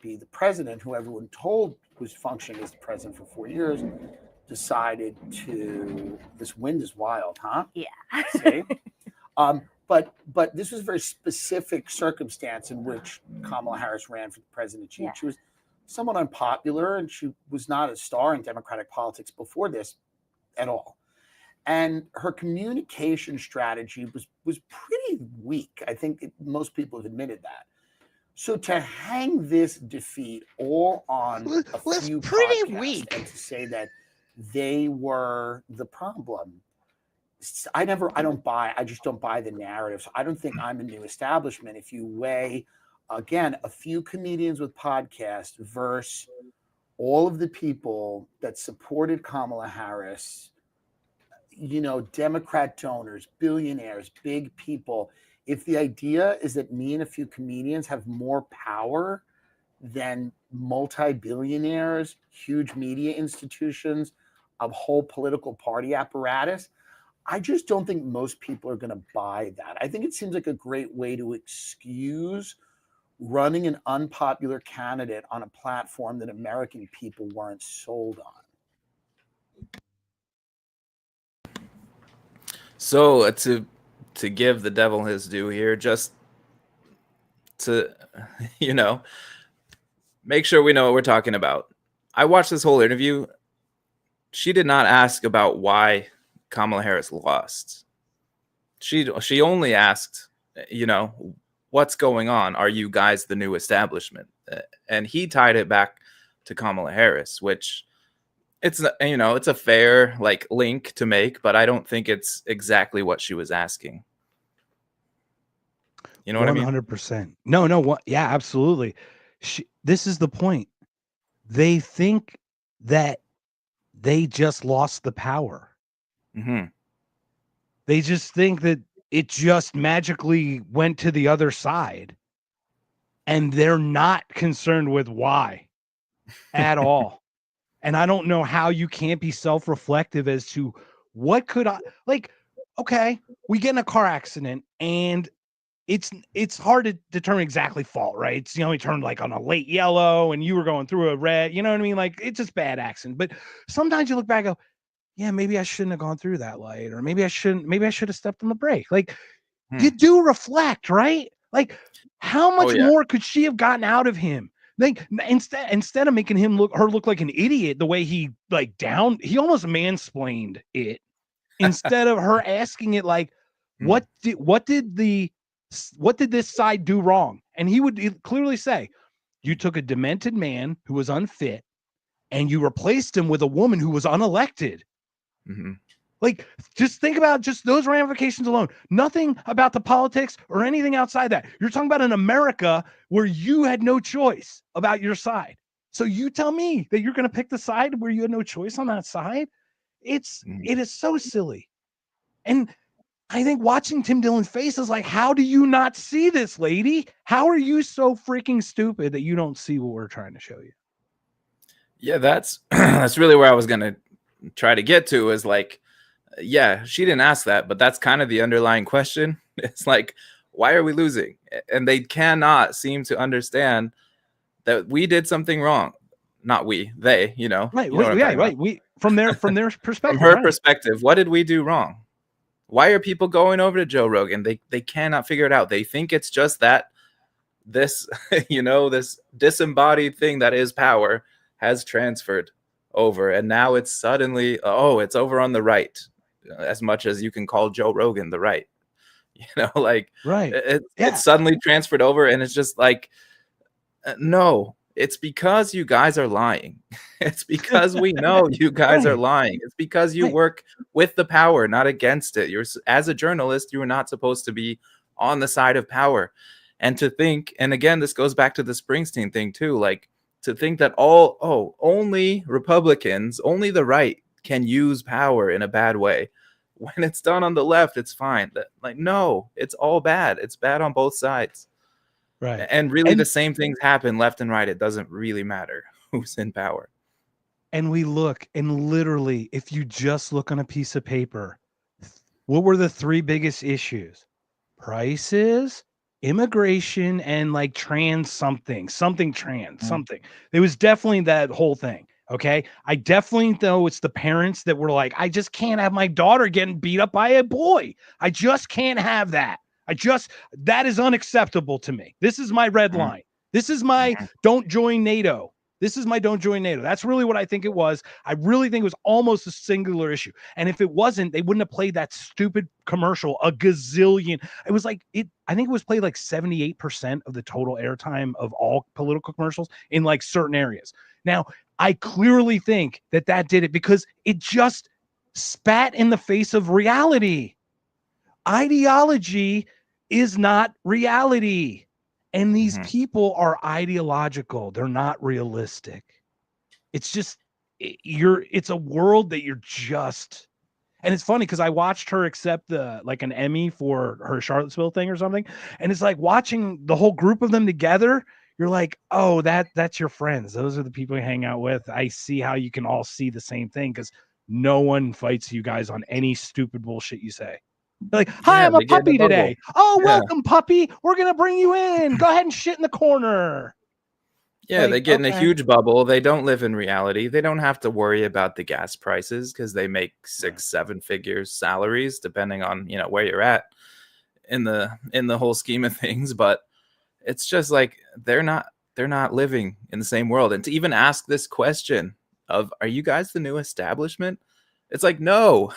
be the president, who everyone told was functioning as the president for 4 years, decided to, this wind is wild, huh? Yeah. See? But this was a very specific circumstance in which Kamala Harris ran for the presidency. Yeah. She was somewhat unpopular and she was not a star in Democratic politics before this at all. And her communication strategy was pretty weak. I think most people have admitted that. So to hang this defeat all on a few pretty weak and to say that they were the problem, I just don't buy the narrative. So I don't think I'm a new establishment. If you weigh, again, a few comedians with podcasts versus all of the people that supported Kamala Harris, Democrat donors, billionaires, big people. If the idea is that me and a few comedians have more power than multi-billionaires, huge media institutions, a whole political party apparatus, I just don't think most people are going to buy that. I think it seems like a great way to excuse running an unpopular candidate on a platform that American people weren't sold on. So to give the devil his due here, just to make sure we know what we're talking about. I watched this whole interview. She did not ask about why Kamala Harris lost. She only asked, what's going on? Are you guys the new establishment? And he tied it back to Kamala Harris, which it's a fair link to make, but I don't think it's exactly what she was asking. You know what I mean? 100%. No. Yeah, absolutely. This is the point. They think that they just lost the power. Mm-hmm. They just think that it just magically went to the other side. And they're not concerned with why at all. And I don't know how you can't be self-reflective as to what could I okay, we get in a car accident and it's hard to determine exactly fault, right? It's he turned on a late yellow and you were going through a red, you know what I mean? It's just bad accident. But sometimes you look back and go, yeah, maybe I shouldn't have gone through that light, or maybe I should have stepped on the brake. You do reflect, right? How much more could she have gotten out of him? Instead of making her look like an idiot, the way he he almost mansplained it instead of her asking it what did this side do wrong? And he would clearly say, you took a demented man who was unfit and you replaced him with a woman who was unelected. Mm-hmm. Just think about just those ramifications alone. Nothing about the politics or anything outside that. You're talking about an America where you had no choice about your side. So you tell me that you're going to pick the side where you had no choice on that side. It is so silly. And I think watching Tim Dillon's face is how do you not see this, lady? How are you so freaking stupid that you don't see what we're trying to show you? Yeah, that's that's really where I was going to try to get to is yeah, she didn't ask that, but that's kind of the underlying question. It's why are we losing? And they cannot seem to understand that we did something wrong. Not we, they, Right. You know Right. We from their perspective. From her perspective, what did we do wrong? Why are people going over to Joe Rogan? They cannot figure it out. They think it's just that this, this disembodied thing that is power has transferred over. And now it's suddenly, it's over on the right, as much as you can call Joe Rogan the right. Right. It's suddenly transferred over. And it's just no, it's because you guys are lying. It's because we know you guys are lying. It's because you work with the power, not against it. As a journalist, you are not supposed to be on the side of power. And to think, and again, this goes back to the Springsteen thing too, to think that only Republicans, only the right can use power in a bad way. When it's done on the left, it's fine. No, it's all bad. It's bad on both sides. Right. And really the same things happen left and right. It doesn't really matter who's in power. And we look, and literally, if you just look on a piece of paper, what were the three biggest issues? Prices, immigration, and trans something trans something. It was definitely that whole thing. Okay. I definitely know it's the parents that were I just can't have my daughter getting beat up by a boy. I just can't have that. That is unacceptable to me. This is my red line. This is my don't join NATO. This is my don't join NATO. That's really what I think it was. I really think it was almost a singular issue. And if it wasn't, they wouldn't have played that stupid commercial a gazillion. It was I think it was played 78% of the total airtime of all political commercials in certain areas. Now, I clearly think that did it because it just spat in the face of reality. Ideology is not reality. And these people are ideological. They're not realistic. It's just, it's a world that you're just, and it's funny because I watched her accept an Emmy for her Charlottesville thing or something. And it's watching the whole group of them together. You're oh, that's your friends. Those are the people you hang out with. I see how you can all see the same thing because no one fights you guys on any stupid bullshit you say. They're like, hi, Yeah, I'm a they get in the puppy bubble. today. Oh, Yeah. welcome, puppy. We're gonna bring you in. Go ahead and shit in the corner. Yeah, Like, they get in a okay. huge bubble. They don't live in reality. They don't have to worry about the gas prices because they make 6-7 figures salaries, depending on where you're at in the whole scheme of things. But it's just like they're not living in the same world. And to even ask this question of, are you guys the new establishment? It's like, no.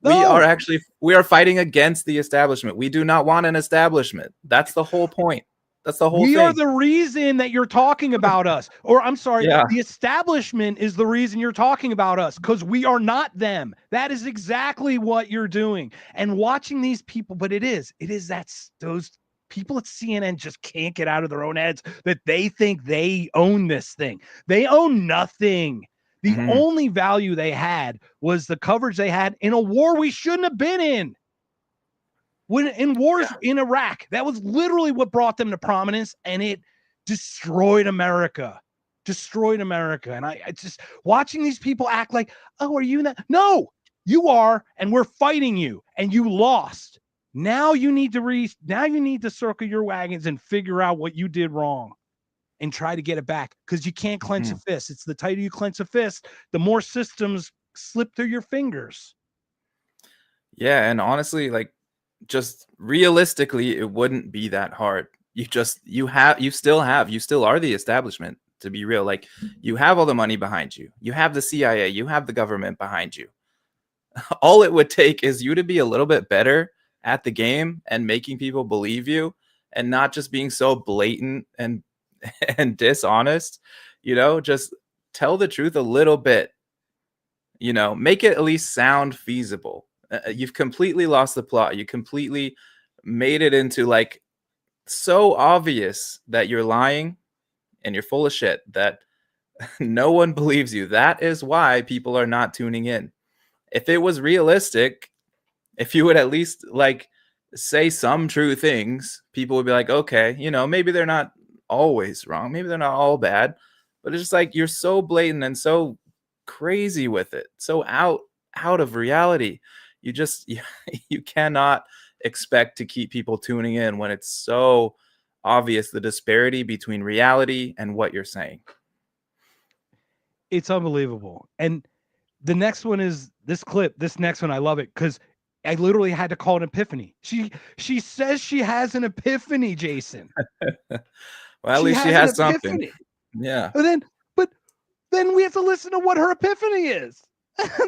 We are fighting against the establishment. We do not want an establishment. That's the whole point. That's the whole We thing. are the reason that you're talking about us. Or I'm sorry, Yeah. the establishment is the reason you're talking about us, because we are not them. That is exactly what you're doing. And watching these people, but it is those people at CNN just can't get out of their own heads that they think they own this thing. They own nothing. The only value they had was the coverage they had in a war we shouldn't have been in. When in wars in Iraq, that was literally what brought them to prominence, and it destroyed America. And I just watching these people act like, oh, are you that? No, you are, and we're fighting you, and you lost. Now you need to circle your wagons and figure out what you did wrong and try to get it back, because you can't clench a fist. It's the tighter you clench a fist, the more systems slip through your fingers. Yeah, and honestly, like, just realistically, it wouldn't be that hard. You still are the establishment, to be real. Like, you have all the money behind you. You have the CIA, you have the government behind you. All it would take is you to be a little bit better at the game and making people believe you, and not just being so blatant and dishonest. Just tell the truth a little bit. Make it at least sound feasible. You've completely lost the plot. You completely made it into like so obvious that you're lying and you're full of shit that no one believes you. That is why people are not tuning in. If it was realistic, if you would at least like say some true things, people would be like, okay, maybe they're not always wrong. Maybe they're not all bad, but it's just like, you're so blatant and so crazy with it. So out of reality. You cannot expect to keep people tuning in when it's so obvious the disparity between reality and what you're saying. It's unbelievable. And the next one is this clip. This next one, I love it because I literally had to call an epiphany. She says she has an epiphany, Jason. Well, at least she has something. Yeah. But then we have to listen to what her epiphany is.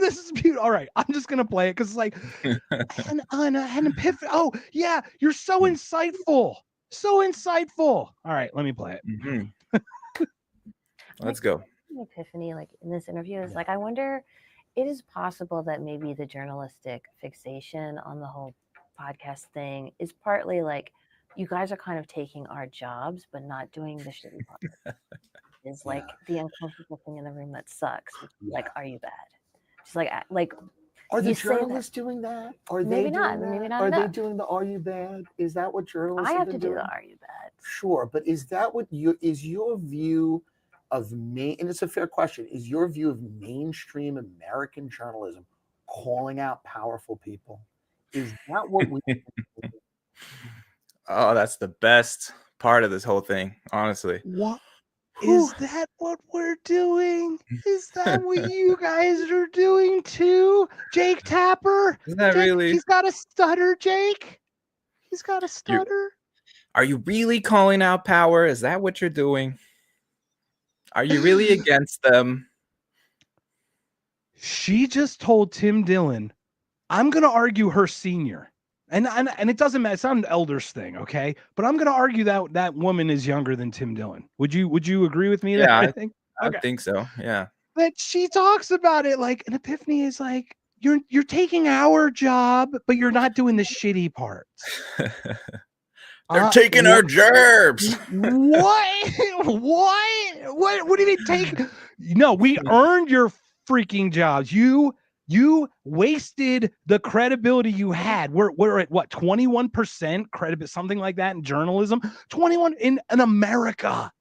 This is beautiful. All right, I'm just gonna play it because it's like an epiphany. Oh yeah, you're so insightful. All right, let me play it. Let's go. Epiphany, like in this interview, is like, I wonder, it is possible that maybe the journalistic fixation on the whole podcast thing is partly like, you guys are kind of taking our jobs but not doing the shitty part. Is like the uncomfortable thing in the room that sucks. Like, are you bad? Just like are the journalists doing that? Are maybe they not. doing Maybe that? not. Are enough. they doing the "Are you bad"? Is that what journalists? I have to doing? do the "Are you bad"? Sure, but is that what is your view of and it's a fair question. Is your view of mainstream American journalism calling out powerful people? Is that what we? Oh, that's the best part of this whole thing, honestly. What? Is that what we're doing? Is that what you guys are doing too? Jake Tapper? Is that Jake, really? He's got a stutter, Jake. He's got a stutter. Are you really calling out power? Is that what you're doing? Are you really against them? She just told Tim Dillon, I'm going to argue her senior. And it doesn't matter. It's not an elders thing, okay? But I'm going to argue that that woman is younger than Tim Dillon. Would you agree with me? Yeah, I think. I think so. Yeah. But she talks about it like an epiphany is like, you're taking our job, but you're not doing the shitty parts. They're taking our gerbs. What do you mean take? No, we earned your freaking jobs. You wasted the credibility you had. We're at what, 21% credibility, something like that in journalism. 21 in America.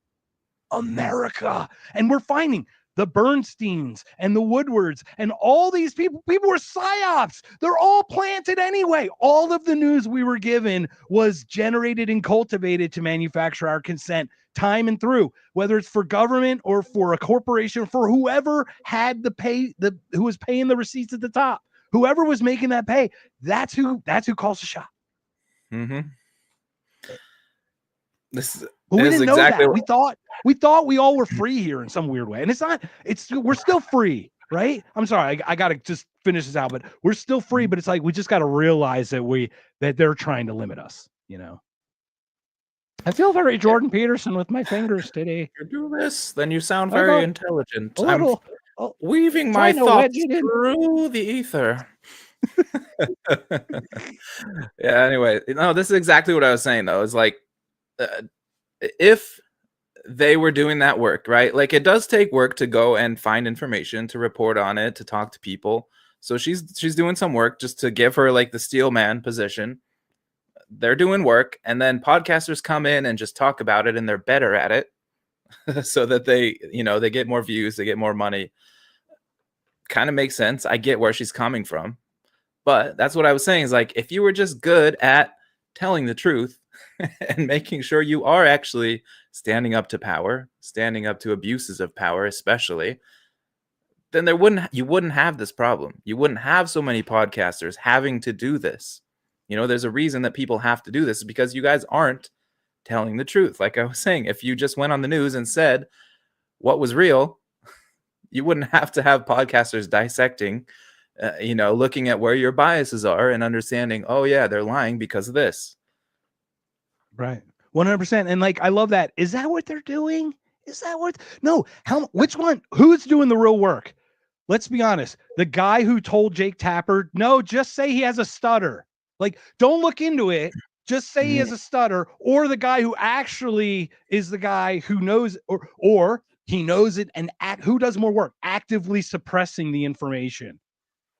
And we're finding the Bernsteins and the Woodwards and all these people were psyops. They're all planted anyway. All of the news we were given was generated and cultivated to manufacture our consent time and through, whether it's for government or for a corporation, for whoever had who was paying the receipts at the top, whoever was making that pay. That's who calls the shot. Mm-hmm. This But we is didn't know exactly that. We thought we all were free here in some weird way. And it's not, we're still free, right? I'm sorry, I gotta just finish this out, but we're still free, but it's like we just gotta realize that they're trying to limit us, you know. I feel very Jordan Peterson with my fingers today. You do this, then you sound I very got intelligent. a I'm little weaving my trying to thoughts wedge it in. through the ether. Yeah, anyway, no, this is exactly what I was saying, though. It's like, if they were doing that work, right? Like, it does take work to go and find information, to report on it, to talk to people. So she's doing some work just to give her like the steel man position. They're doing work, and then podcasters come in and just talk about it, and they're better at it, so that they get more views, they get more money. Kind of makes sense. I get where she's coming from, but that's what I was saying is like, if you were just good at telling the truth and making sure you are actually standing up to power, standing up to abuses of power, especially, then you wouldn't have this problem. You wouldn't have so many podcasters having to do this. There's a reason that people have to do this, because you guys aren't telling the truth. Like I was saying, if you just went on the news and said what was real, you wouldn't have to have podcasters dissecting, looking at where your biases are and understanding, oh yeah, they're lying because of this. Right. 100%. And like, I love that. Is that what they're doing? Is that what? No. Which one? Who's doing the real work? Let's be honest. The guy who told Jake Tapper, no, just say he has a stutter. Like, don't look into it. Just say he has a stutter. Or the guy who actually is the guy who knows, or he knows it and who does more work? Actively suppressing the information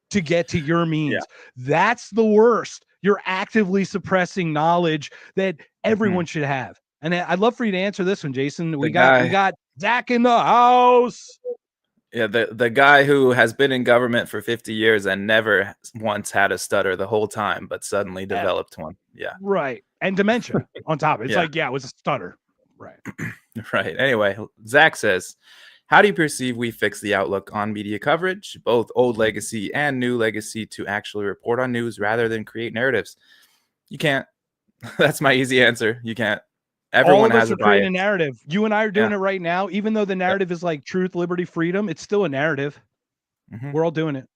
to get to your means. Yeah. That's the worst. You're actively suppressing knowledge that everyone should have. And I'd love for you to answer this one, Jason. We got Zach in the house. Yeah, the guy who has been in government for 50 years and never once had a stutter the whole time, but suddenly developed one. Yeah. Right. And dementia on top. It's it was a stutter. Right. Right. Anyway, Zach says, how do you perceive we fix the outlook on media coverage, both old legacy and new legacy, to actually report on news rather than create narratives? You can't. That's my easy answer. You can't. Everyone has a bias. A narrative. You and I are doing it right now. Even though the narrative is like truth, liberty, freedom, it's still a narrative. We're all doing it.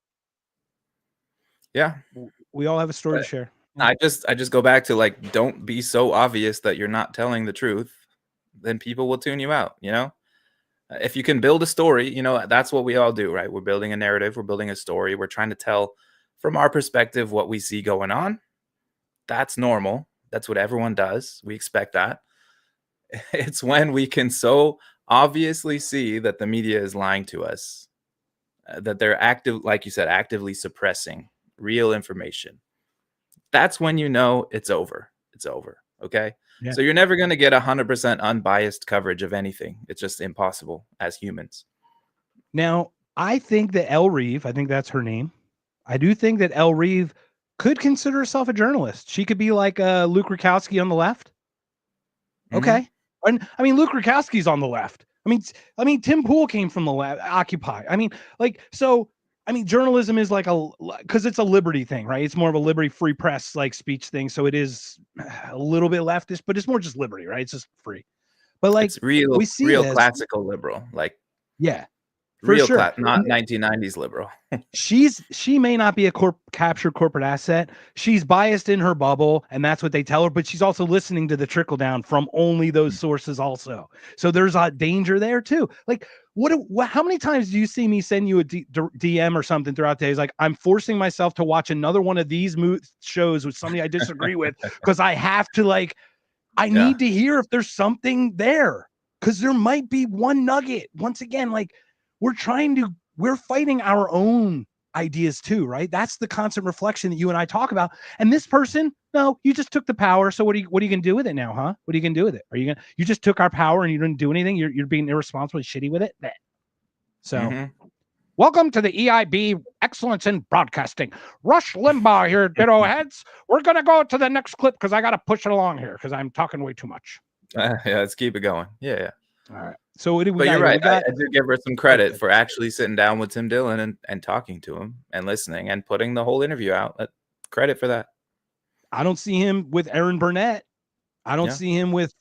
Yeah. We all have a story to share. I just go back to like, don't be so obvious that you're not telling the truth. Then people will tune you out, If you can build a story, that's what we all do, right? We're building a narrative. We're building a story. We're trying to tell from our perspective what we see going on. That's normal. That's what everyone does. We expect that. It's when we can so obviously see that the media is lying to us, that they're like you said, actively suppressing real information. That's when it's over. It's over. Okay. Yeah. So you're never going to get 100% unbiased coverage of anything. It's just impossible as humans. Now, I think that Elle Reeve, I think that's her name. I do think that Elle Reeve could consider herself a journalist. She could be like Luke Rukowski on the left. Okay. And I mean, Luke Rukowski's on the left. I mean, Tim Pool came from the left, Occupy. Journalism is like because it's a liberty thing, right? It's more of a liberty, free press, like speech thing. So it is a little bit leftist, but it's more just liberty, right? It's just free. But like, it's real classical liberal, like real sure. Not 1990s liberal. She may not be a captured corporate asset. She's biased in her bubble, and that's what they tell her. But she's also listening to the trickle down from only those sources, also. So there's a danger there too. Like, how many times do you see me send you a DM or something throughout the day? It's like, I'm forcing myself to watch another one of these shows with somebody I disagree with because I have to I need to hear if there's something there, because there might be one nugget. Once again, like, we're fighting our own ideas too, right? That's the constant reflection that you and I talk about. And this person, no, you just took the power. So what are you going to do with it now, huh? What are you going to do with it? You just took our power and you didn't do anything? You're being irresponsible and shitty with it? So, Mhm. welcome to the EIB Excellence in Broadcasting. Rush Limbaugh here, ditto heads. We're going to go to the next clip because I got to push it along here because I'm talking way too much. Yeah, let's keep it going. Yeah. All right. So what do we But got you're here? right. We got I do give her some credit for actually sitting down with Tim Dillon and talking to him and listening and putting the whole interview out. Credit for that. I don't see him with Aaron Burnett. I don't see him with,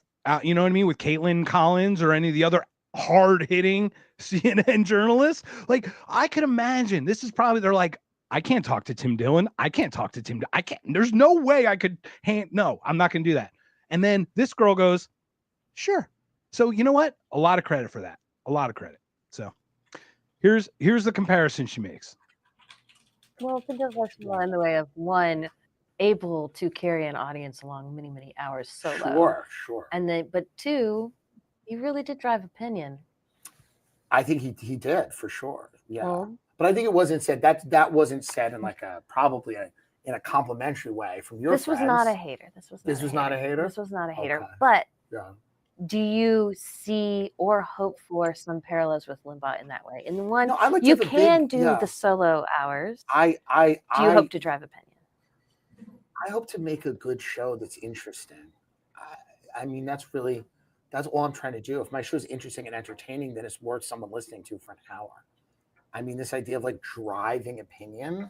you know what I mean, with Caitlin Collins or any of the other hard-hitting CNN journalists. Like, I could imagine this is probably, they're like, I can't talk to Tim Dillon. I can't talk to Tim. I can't. There's no way I could. No, I'm not going to do that. And then this girl goes, sure. So you know what? A lot of credit for that. A lot of credit. So here's the comparison she makes. Well, Tim does well in the way of one able to carry an audience along many, many hours solo. Sure. And then, but two, he really did drive opinion. I think he did for sure. Yeah. Well, but I think it wasn't said that wasn't said in like probably in a complimentary way from your this friends. Was not a hater. This was not a hater. This was not a hater. Okay. But yeah. Do you see or hope for some parallels with Limbaugh in that way? In the one, No, I like you can do the solo hours. Do you hope to drive opinion? I hope to make a good show that's interesting. I mean, that's all I'm trying to do. If my show is interesting and entertaining, then it's worth someone listening to for an hour. I mean, this idea of like driving opinion,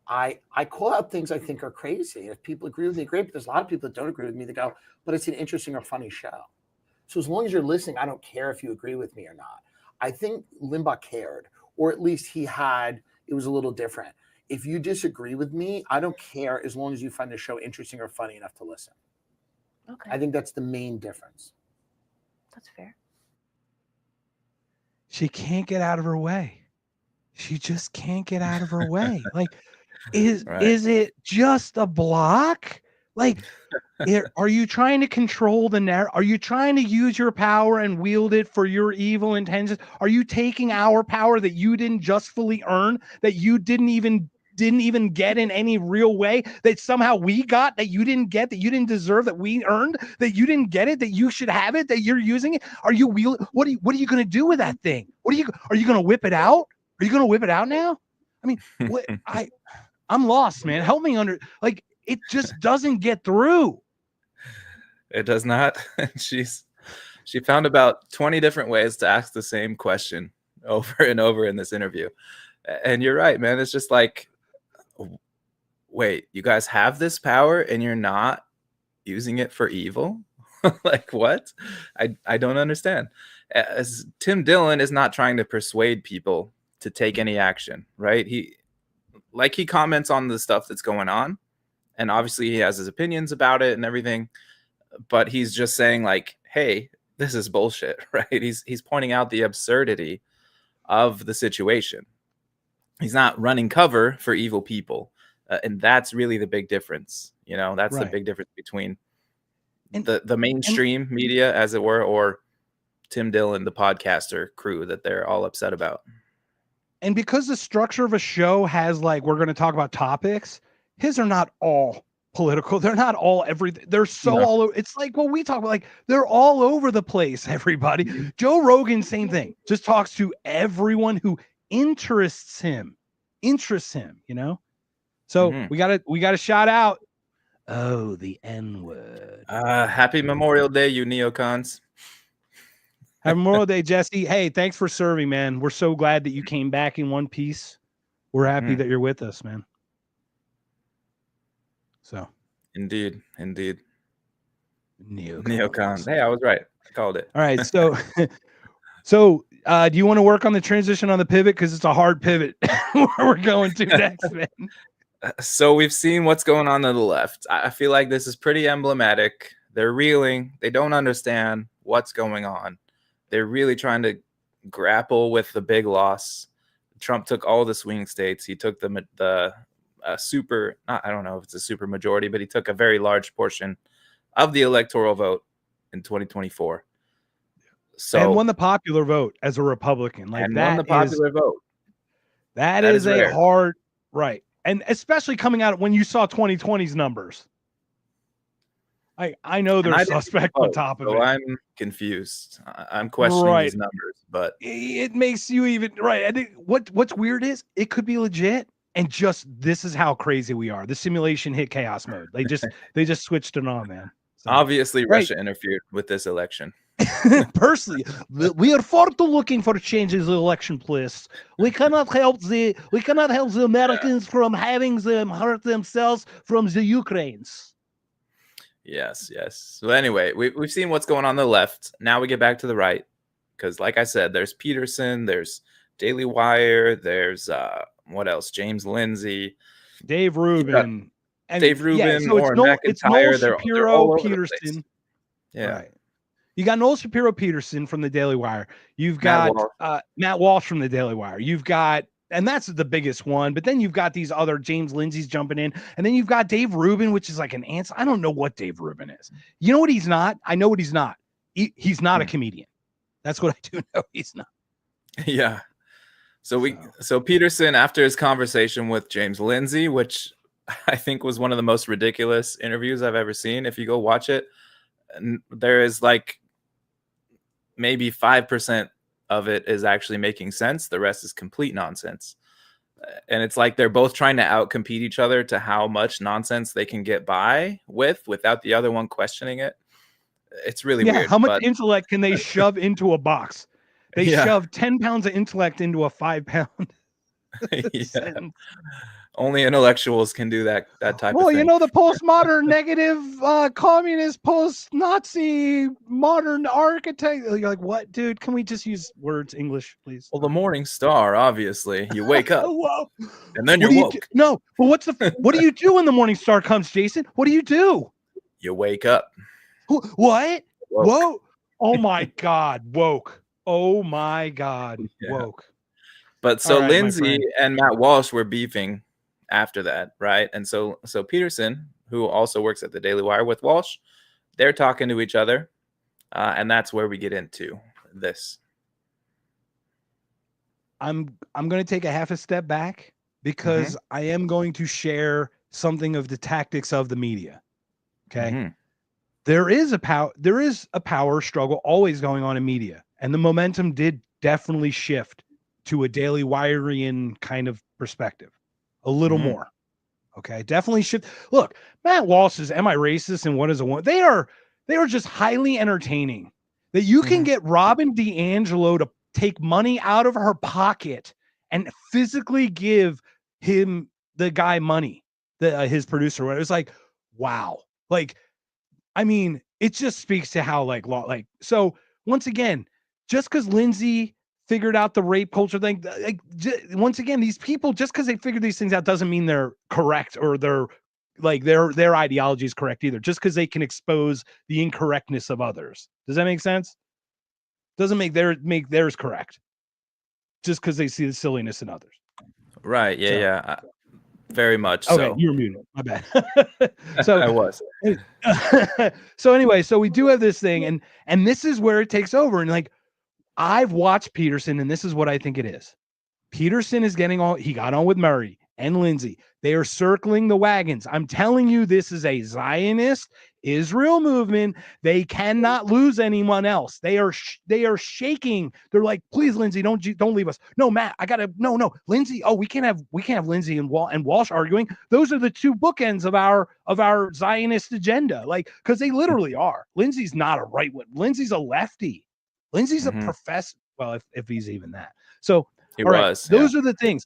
I call out things I think are crazy. If people agree with me, great. But there's a lot of people that don't agree with me that go, but it's an interesting or funny show. So as long as you're listening, I don't care if you agree with me or not. I think Limbaugh cared, or at least it was a little different. If you disagree with me, I don't care as long as you find the show interesting or funny enough to listen. Okay. I think that's the main difference. That's fair. She can't get out of her way. She just can't get out of her way. Like, is it just a block? Like, are you trying to control the narrative? Are you trying to use your power and wield it for your evil intentions? Are you taking our power that you didn't justfully earn, that you didn't even get in any real way, that somehow we got, that you didn't get, that you didn't deserve, that we earned, that you didn't get it, that you should have it, that you're using it? What are you going to do with that thing? Are you going to whip it out? Are you going to whip it out now? I mean, I'm lost, man. Help me it just doesn't get through. It does not. She found about 20 different ways to ask the same question over and over in this interview. And you're right, man. It's just like, wait, you guys have this power and you're not using it for evil? Like, what? I don't understand. As Tim Dillon is not trying to persuade people to take any action, right? He comments on the stuff that's going on, and obviously he has his opinions about it and everything, but he's just saying like, hey, this is bullshit, right? He's pointing out the absurdity of the situation. He's not running cover for evil people. And that's really the big difference. You know, that's the big difference between the mainstream media, as it were, or Tim Dillon, the podcaster crew that they're all upset about. And because the structure of a show has like, we're going to talk about topics, his are not all political. They're not all everything. They're so all over. It's like what we talk about, like they're all over the place, everybody. Joe Rogan, same thing. Just talks to everyone who interests him, you know? So we gotta shout out. Oh, the N-word. Happy Memorial Day, you neocons. Happy Memorial Day, Jesse. Hey, thanks for serving, man. We're so glad that you came back in one piece. We're happy that you're with us, man. So indeed. Neocons. Hey, I was right. I called it. All right. So do you want to work on the transition on the pivot? Because it's a hard pivot where we're going to next, man. So we've seen what's going on to the left. I feel like this is pretty emblematic. They're reeling. They don't understand what's going on. They're really trying to grapple with the big loss. Trump took all the swing states. He took the super, I don't know if it's a super majority, but he took a very large portion of the electoral vote in 2024. So and won the popular vote as a Republican. Like, and that won the popular vote. That is a hard, right. And especially coming out when you saw 2020's numbers. I know And they're I didn't suspect on vote, top of so it. I'm confused. I'm questioning Right. these numbers, but It makes you even right. I think what's weird is it could be legit, and just this is how crazy we are. The simulation hit chaos mode. They just switched it on, man. So, obviously right. Russia interfered with this election. Personally, we are far too looking for changes in the election, please. We cannot help the Americans from having them hurt themselves from the Ukraines. Yes. So anyway, we've seen what's going on the left. Now we get back to the right, because like I said, there's Peterson, there's Daily Wire, there's what else? James Lindsay, Dave Rubin, and Dave Rubin, so Orrin it's Noel McIntyre. They're all Shapiro over the place. Peterson. Yeah. Right. You got Noel Shapiro Peterson from the Daily Wire. You've Matt got Matt Walsh from the Daily Wire. You've got, and that's the biggest one, but then you've got these other James Lindsay's jumping in, and then you've got Dave Rubin, which is like an answer. I don't know what Dave Rubin is. You know what he's not? I know what he's not. He's not a comedian. That's what I do know. He's not. Yeah. So Peterson, after his conversation with James Lindsay, which I think was one of the most ridiculous interviews I've ever seen. If you go watch it, and there is like maybe 5% of it is actually making sense. The rest is complete nonsense. And it's like they're both trying to outcompete each other to how much nonsense they can get by without the other one questioning it. It's really weird. How much intellect can they shove into a box? They shove 10 pounds of intellect into a 5-pound sentence. Only intellectuals can do that type of thing. Well, you know, the postmodern negative communist post-Nazi modern architect. You're like, what, dude? Can we just use words English, please? Well, the morning star, obviously. You wake up. Whoa. And then you're woke. No, but what do you do when the morning star comes, Jason? What do you do? You wake up. What? Woke. Whoa. Oh my God. Woke. Oh my God. Yeah. Woke. But so right, Lindsay and Matt Walsh were beefing after that, right? And so Peterson, who also works at the Daily Wire with Walsh, they're talking to each other, and that's where we get into this. I'm going to take a half a step back because I am going to share something of the tactics of the media. Okay, there is a power struggle always going on in media, and the momentum did definitely shift to a Daily Wirean kind of perspective. A little more. Okay. Definitely should look. Matt Walsh says, "Am I racist?" And what is a woman? They are just highly entertaining. That you can get Robin DiAngelo to take money out of her pocket and physically give him, the guy, money, his producer. It was like, wow. Like, I mean, it just speaks to how so once again, just because Lindsay figured out the rape culture thing. Once again, these people, just because they figured these things out doesn't mean they're correct or their ideology is correct either. Just because they can expose the incorrectness of others. Does that make sense? Doesn't make theirs correct. Just because they see the silliness in others. Right. Yeah. Very much okay, so. You were muted. My bad. So I was. So anyway, so we do have this thing, and this is where it takes over. And like, I've watched Peterson, and this is what I think it is. Peterson is he got on with Murray and Lindsay. They are circling the wagons. I'm telling you, this is a Zionist Israel movement. They cannot lose anyone else. They are shaking. They're like, please, Lindsay, don't leave us. No, Matt, no, Lindsay. Oh, we can't have Lindsay and Walsh arguing. Those are the two bookends of our Zionist agenda. Like, because they literally are. Lindsay's not a right one. Lindsay's a lefty. Lindsay's a professor. Well, if he's even that. So those are the things.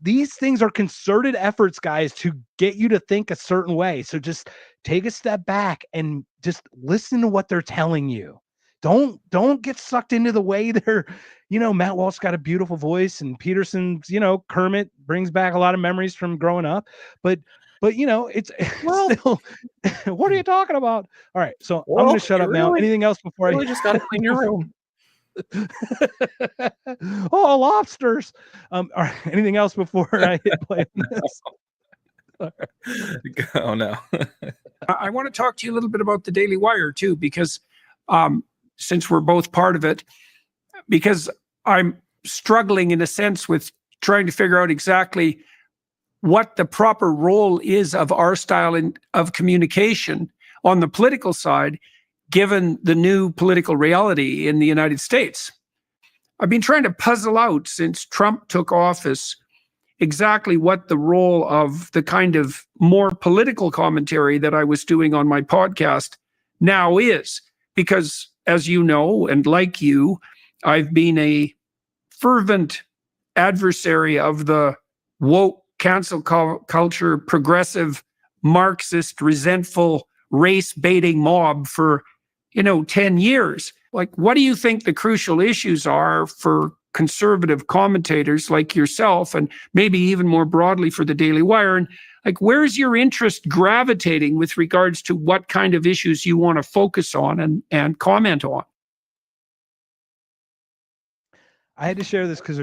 These things are concerted efforts, guys, to get you to think a certain way. So just take a step back and just listen to what they're telling you. Don't get sucked into the way they're, Matt Walsh got a beautiful voice, and Peterson's, Kermit brings back a lot of memories from growing up. But it's still, what are you talking about? All right, so I'm going to shut up now. Anything else before I just got to clean your room? Oh, lobsters. All right, anything else before I hit play on this? Oh no. I want to talk to you a little bit about the Daily Wire too, because since we're both part of it, because I'm struggling in a sense with trying to figure out exactly what the proper role is of our style of communication on the political side, given the new political reality in the United States. I've been trying to puzzle out since Trump took office exactly what the role of the kind of more political commentary that I was doing on my podcast now is. Because, as you know, and like you, I've been a fervent adversary of the woke, cancel culture, progressive, Marxist, resentful, race-baiting mob for 10 years. Like, what do you think the crucial issues are for conservative commentators like yourself, and maybe even more broadly for the Daily Wire? And like, where's your interest gravitating with regards to what kind of issues you want to focus on and comment on? I had to share this because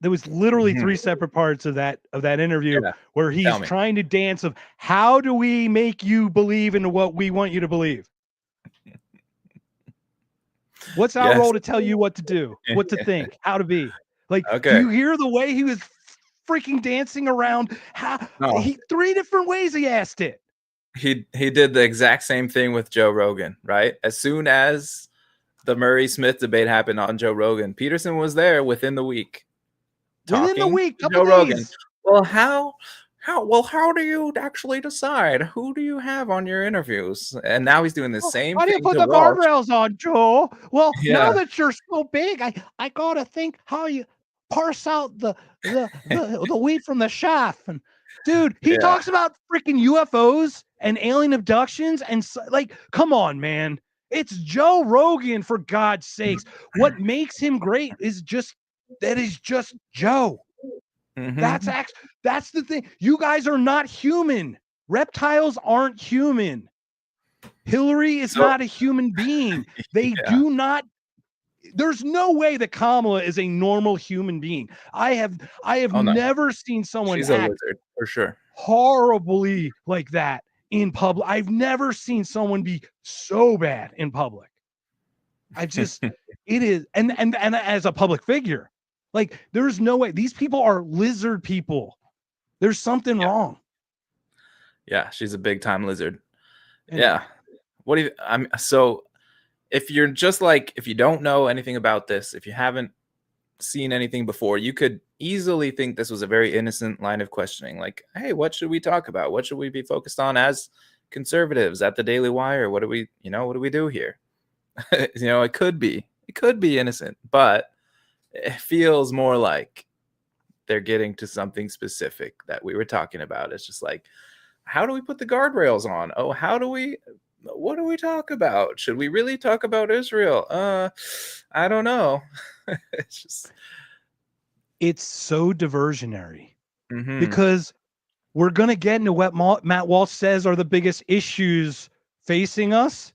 there was literally three separate parts of that interview where he's trying to dance of how do we make you believe in what we want you to believe? What's our role to tell you what to do, what to think, how to be? Like, do you hear the way he was freaking dancing around? Three different ways he asked it. He did the exact same thing with Joe Rogan, right? As soon as the Murray Smith debate happened on Joe Rogan, Peterson was there within the week. Within the week, Joe Rogan. Well, how do you actually decide? Who do you have on your interviews? And now he's doing the same thing. Why do you put the guardrails on, Joe? Well, now that you're so big, I gotta think how you parse out the wheat from the chaff. And dude, he talks about freaking UFOs and alien abductions and like, come on, man. It's Joe Rogan, for God's sakes. What makes him great is just that he's just Joe. Mm-hmm. That's the thing. You guys are not human. Reptiles aren't human. Hillary is not a human being. They do not. There's no way that Kamala is a normal human being. I have never seen someone She's a lizard for sure. Horribly like that in public. I've never seen someone be so bad in public. I've just it is and as a public figure. Like, there's no way. These people are lizard people. There's something wrong. Yeah, she's a big time lizard. Yeah. What do you so if you're just like, if you don't know anything about this, if you haven't seen anything before, you could easily think this was a very innocent line of questioning. Like, hey, what should we talk about? What should we be focused on as conservatives at the Daily Wire? What do we do here? It could be innocent, but it feels more like they're getting to something specific that we were talking about. It's just like, how do we put the guardrails on? Oh, what do we talk about? Should we really talk about Israel? I don't know. It's so diversionary because we're going to get into what Matt Walsh says are the biggest issues facing us.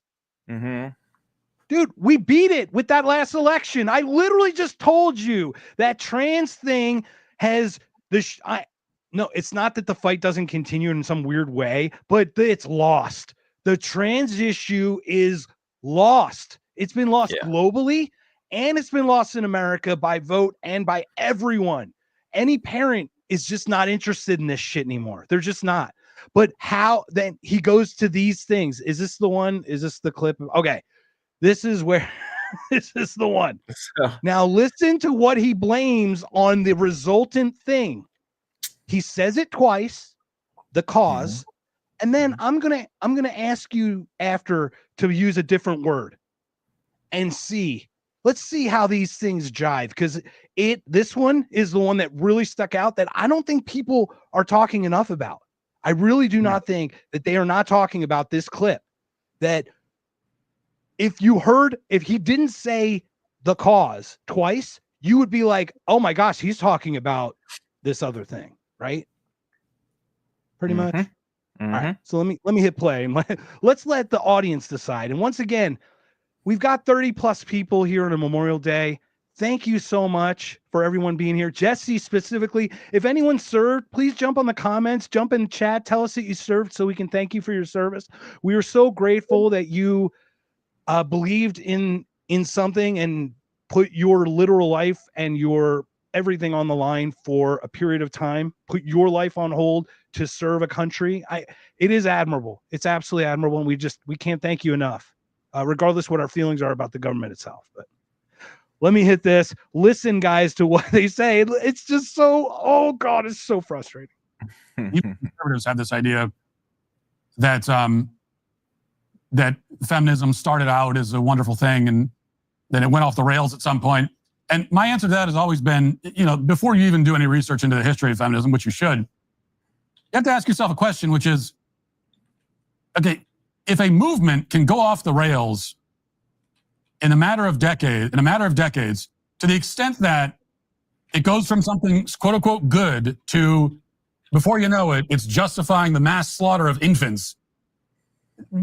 Dude, we beat it with that last election. I literally just told you that trans thing has no, it's not that the fight doesn't continue in some weird way, but it's lost. The trans issue is lost. It's been lost globally, and it's been lost in America by vote and by everyone. Any parent is just not interested in this shit anymore. They're just not. But how then he goes to these things? Is this the one? Is this the clip? Okay. This is where this is the one. Now listen to what he blames on the resultant thing. He says it twice, the cause, and then I'm gonna ask you after to use a different word and see. Let's see how these things jive, because this one is the one that really stuck out that I don't think people are talking enough about. I really do not think that they are not talking about this clip. That if he didn't say the cause twice, you would be like, oh my gosh, he's talking about this other thing, right? Pretty much. All right, so let me hit play. Let's let the audience decide. And once again, we've got 30 plus people here on a Memorial Day. Thank you so much for everyone being here. Jesse specifically, if anyone served, please jump on the comments, jump in the chat, tell us that you served so we can thank you for your service. We are so grateful that you believed in something and put your literal life and your everything on the line for a period of time, put your life on hold to serve a country. It is admirable. It's absolutely admirable. And we can't thank you enough, regardless what our feelings are about the government itself. But let me hit this. Listen, guys, to what they say. It's just so, oh God, it's so frustrating. Even conservatives have this idea that that feminism started out as a wonderful thing and then it went off the rails at some point. And my answer to that has always been, before you even do any research into the history of feminism, which you should, you have to ask yourself a question, which is, okay, if a movement can go off the rails in a matter of decades, to the extent that it goes from something quote unquote good to, before you know it, it's justifying the mass slaughter of infants.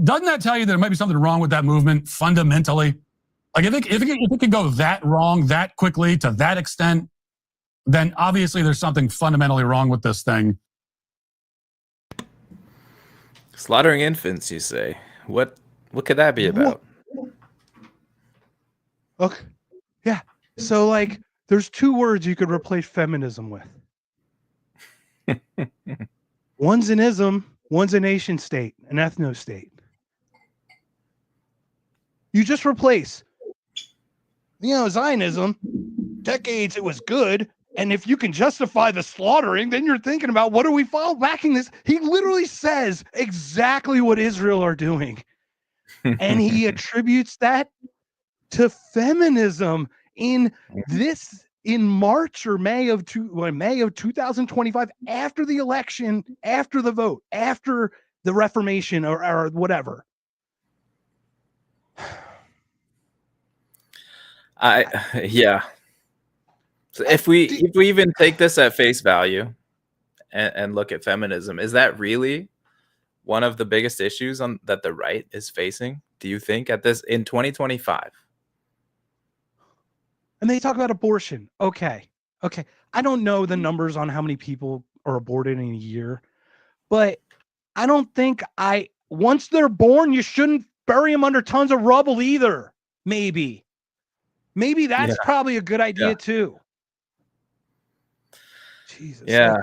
Doesn't that tell you that there might be something wrong with that movement fundamentally? Like if it can go that wrong that quickly to that extent, then obviously there's something fundamentally wrong with this thing. Slaughtering infants, you say? What could that be about? Okay. Yeah. So like there's two words you could replace feminism with. One's an ism, one's a nation state, an ethno state. You just replace, Zionism, decades it was good. And if you can justify the slaughtering, then you're thinking about what are we backing this? He literally says exactly what Israel are doing. And he attributes that to feminism in March or May of 2025, after the election, after the vote, after the Reformation or whatever. Yeah. So if we even take this at face value and look at feminism, is that really one of the biggest issues that the right is facing? Do you think in 2025? And they talk about abortion. Okay. I don't know the numbers on how many people are aborted in a year, but I don't think once they're born, you shouldn't bury them under tons of rubble either. Maybe that's probably a good idea too. Jesus. Yeah.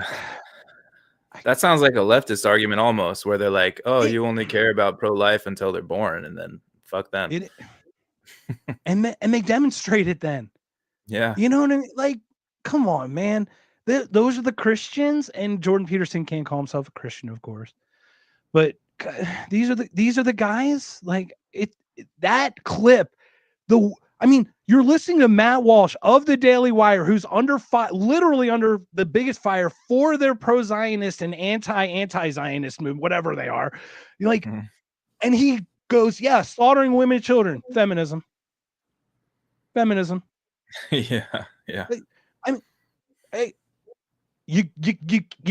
That sounds like a leftist argument almost, where they're like, oh, you only care about pro-life until they're born, and then fuck them. And they demonstrate it then. Yeah. You know what I mean? Like, come on, man. Those are the Christians, and Jordan Peterson can't call himself a Christian, of course. But these are the guys. Like that clip. You're listening to Matt Walsh of the Daily Wire, who's literally under the biggest fire for their pro-Zionist and anti-Zionist movement, whatever they are. And he goes, yeah, slaughtering women and children, feminism. Yeah. You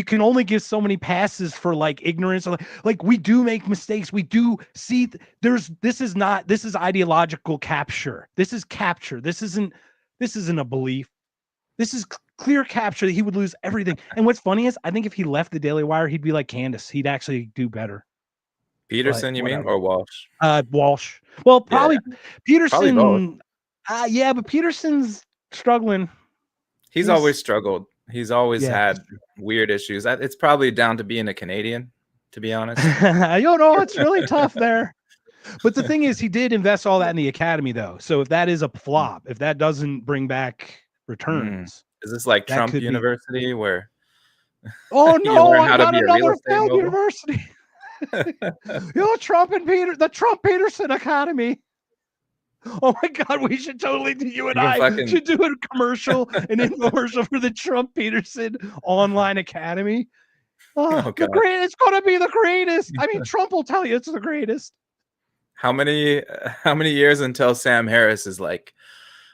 can only give so many passes for like ignorance. Like we do make mistakes. We do see this is ideological capture. This is capture. This isn't a belief. This is clear capture that he would lose everything. And what's funny is I think if he left the Daily Wire, he'd be like Candace. He'd actually do better. Peterson, you mean, or Walsh? Walsh. Well, probably Peterson. Probably both. But Peterson's struggling. He's always struggled. He's always had weird issues. It's probably down to being a Canadian, to be honest. It's really tough there. But the thing is, he did invest all that in the academy, though. So if that is a flop, if that doesn't bring back returns, is this like Trump University where? Oh no! Not another failed university. Trump and the Trump Peterson Academy. Oh my God, we should totally do. You and I should do a commercial, an infomercial for the Trump Peterson Online Academy. Oh God. It's going to be the greatest. I mean, Trump will tell you it's the greatest. How many years until Sam Harris is like,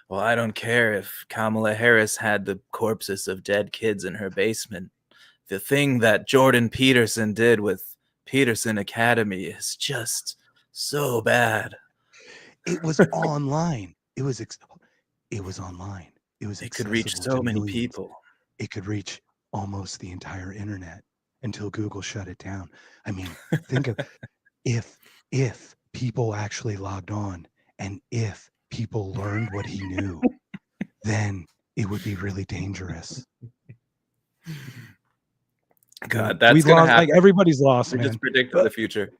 well, I don't care if Kamala Harris had the corpses of dead kids in her basement. The thing that Jordan Peterson did with Peterson Academy is just so bad. It was online. It was online. It could reach so many people. It could reach almost the entire internet until Google shut it down. I mean, think of if people actually logged on and if people learned what he knew, then it would be really dangerous. God, that's We've gonna lost, happen. like everybody's lost, We man. just predicted the future.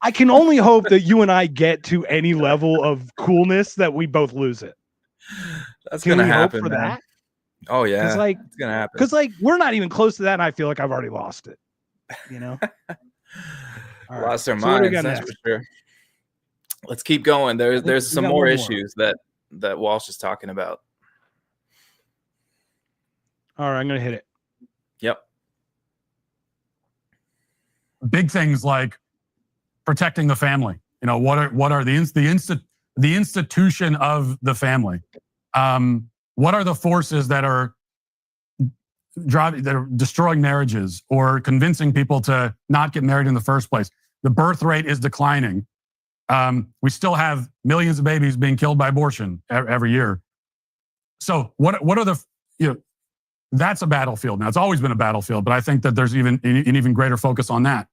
I can only hope that you and I get to any level of coolness that we both lose it. That's Can gonna we hope happen, for man. that? Oh yeah, Because like it's gonna happen. Because like we're not even close to that, and I feel like I've already lost it. You know, All right. Lost our So what do we minds, got that's next? for sure. Let's keep going. There's we some got more one more. issues that Walsh is talking about. All right, I'm gonna hit it. Yep. Big things like protecting the family. You know, what are the institution of the family? What are the forces that are destroying marriages or convincing people to not get married in the first place? The birth rate is declining. We still have millions of babies being killed by abortion every year. So what are the, you know, that's a battlefield. Now, it's always been a battlefield, but I think that there's even an even greater focus on that.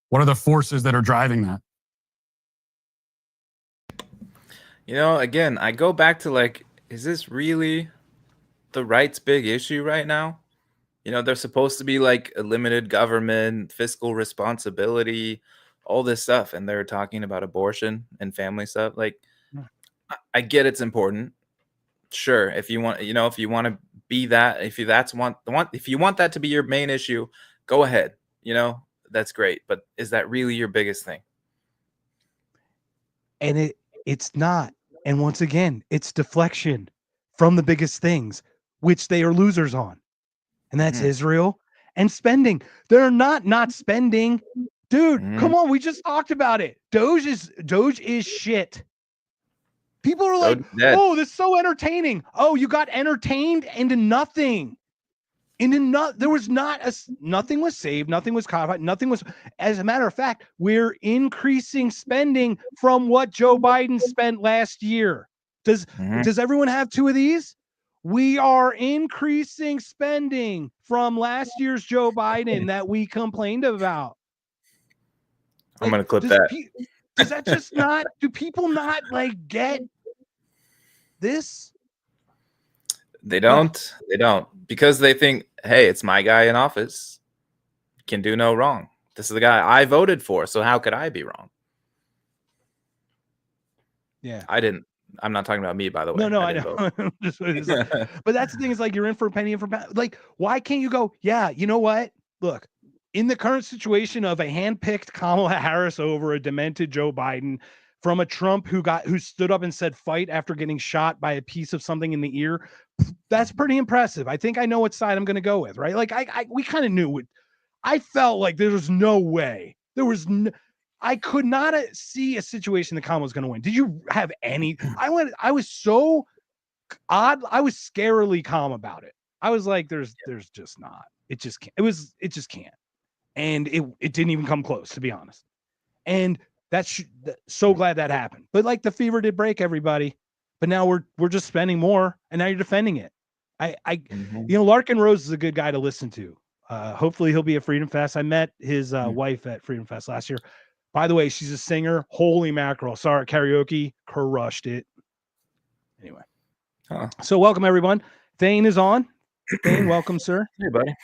What are the forces that are driving that? You know, again, I go back to like, is this really the right's big issue right now? You know, they're supposed to be like a limited government, fiscal responsibility, all this stuff, and they're talking about abortion and family stuff. Like, I get it's important. Sure, if you want, you know, if you want to be that, if you want that to be your main issue, go ahead. You know, that's great. But is that really your biggest thing? And it's not. And once again, it's deflection from the biggest things, which they are losers on. And that's Israel and spending. They're not spending. Dude, come on. We just talked about it. Doge is shit. People are like, oh, this is so entertaining. Oh, you got entertained into nothing. There was nothing was saved, nothing was codified, nothing was. As a matter of fact, we're increasing spending from what Joe Biden spent last year. Does everyone have two of these? We are increasing spending from last year's Joe Biden that we complained about. I'm gonna clip that. Does that just not? Do people not like get this? They don't. They don't, because they think, hey, it's my guy in office. Can do no wrong. This is the guy I voted for, so how could I be wrong? Yeah, I didn't. I'm not talking about me, by the way. No, I know. But that's the thing, is like, you're in for a penny and for pound. Like, why can't you go, yeah, you know what? Look, in the current situation of a hand-picked Kamala Harris over a demented Joe Biden, from a Trump who stood up and said fight after getting shot by a piece of something in the ear, that's pretty impressive. I think I know what side I'm going to go with, right? Like, we kind of knew it. I felt like there was no way. I could not see a situation that Kamala was going to win. Did you have any? I was so odd. I was scarily calm about it. I was like, there's just not. It just can't. It just can't. And it didn't even come close, to be honest. And so glad that happened. But like, the fever did break everybody. But now we're just spending more, and now you're defending it. You know, Larkin Rose is a good guy to listen to. Hopefully he'll be at Freedom Fest. I met his wife at Freedom Fest last year. By the way, she's a singer. Holy mackerel. Saw her at karaoke. Crushed it. Anyway. So welcome, everyone. Thane is on. Thane, welcome, sir. Hey, buddy.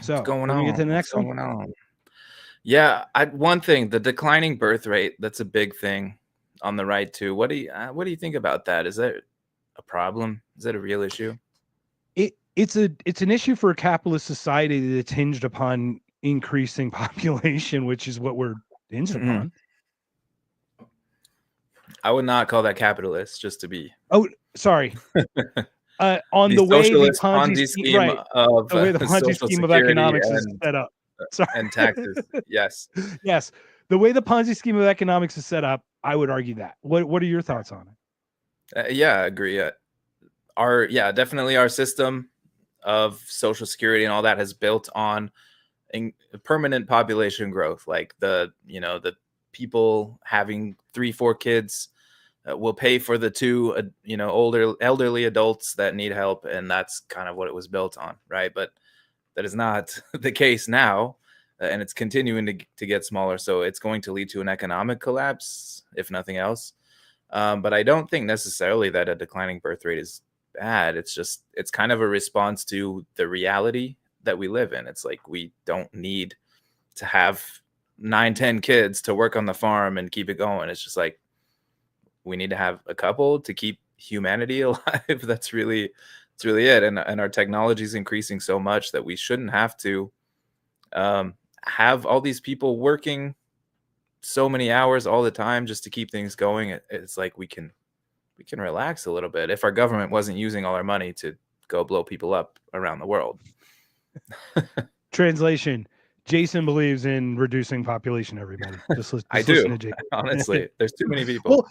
So what's going on? on? We get to the next what's one? going on? Yeah, one thing, the declining birth rate, that's a big thing on the right too. What do you think about that? Is that a problem? Is that a real issue? It's an issue for a capitalist society that's hinged upon increasing population, which is what we're hinged upon. I would not call that capitalist, just to be. Oh, sorry. On the way the Ponzi scheme, right? Of the way the Ponzi scheme of economics is set up. Sorry. And taxes. Yes. Yes. The way the Ponzi scheme of economics is set up, I would argue that. What are your thoughts on it? Yeah, I agree. Definitely our system of Social Security and all that has built on permanent population growth. Like the people having 3-4 kids will pay for the 2 elderly adults that need help, and that's kind of what it was built on, right? But that is not the case now, and it's continuing to get smaller. So it's going to lead to an economic collapse, if nothing else. But I don't think necessarily that a declining birth rate is bad. It's kind of a response to the reality that we live in. It's like we don't need to have 9-10 kids to work on the farm and keep it going. It's just like we need to have a couple to keep humanity alive. It's really it. And our technology is increasing so much that we shouldn't have to have all these people working so many hours all the time just to keep things going. It's like we can relax a little bit if our government wasn't using all our money to go blow people up around the world. Translation: Jason believes in reducing population. Everybody, I do. listen to Jason. Honestly, there's too many people. Well,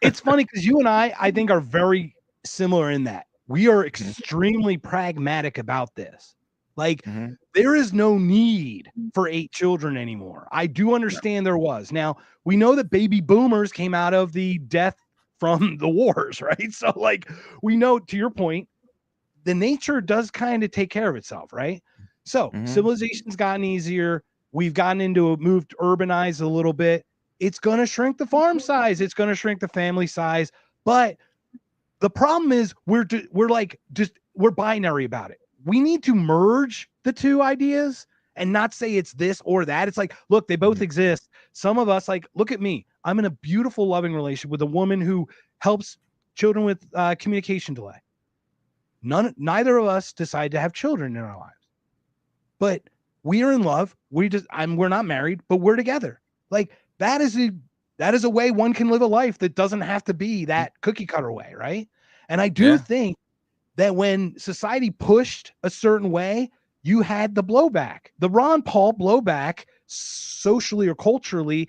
it's funny because you and I think are very similar in that we are extremely pragmatic about this. Like, there is no need for 8 children anymore. I do understand there was. Now, we know that baby boomers came out of the death from the wars, right? So, like, we know, to your point, the nature does kind of take care of itself, right? So, civilization's gotten easier. We've gotten moved to urbanize a little bit. It's going to shrink the farm size. It's going to shrink the family size. But the problem is we're binary about it. We need to merge the two ideas and not say it's this or that. It's like, look, they both exist. Some of us, like, look at me. I'm in a beautiful, loving relationship with a woman who helps children with communication delay. Neither of us decide to have children in our lives, but we are in love. We're not married, but we're together. Like, that is a way one can live a life that doesn't have to be that cookie cutter way, right? And I do think that when society pushed a certain way, you had the blowback. The Ron Paul blowback, socially or culturally,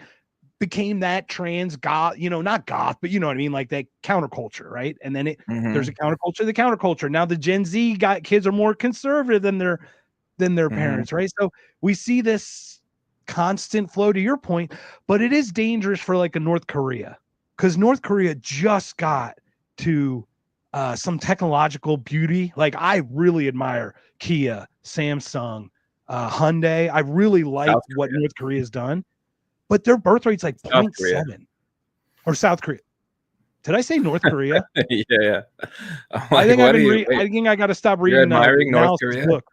became that trans goth, not goth, but you know what I mean, like that counterculture, right? And then there's a counterculture, the counterculture. Now the Gen Z kids are more conservative than their parents, right? So we see this constant flow, to your point, but it is dangerous for like a North Korea, because North Korea just got to some technological beauty. Like, I really admire Kia, Samsung, Hyundai. I really like what North Korea's done, but their birth rate's like 0.7. Or South Korea. Did I say North Korea? Yeah. I think I got to stop reading. You're admiring North Korea? Look.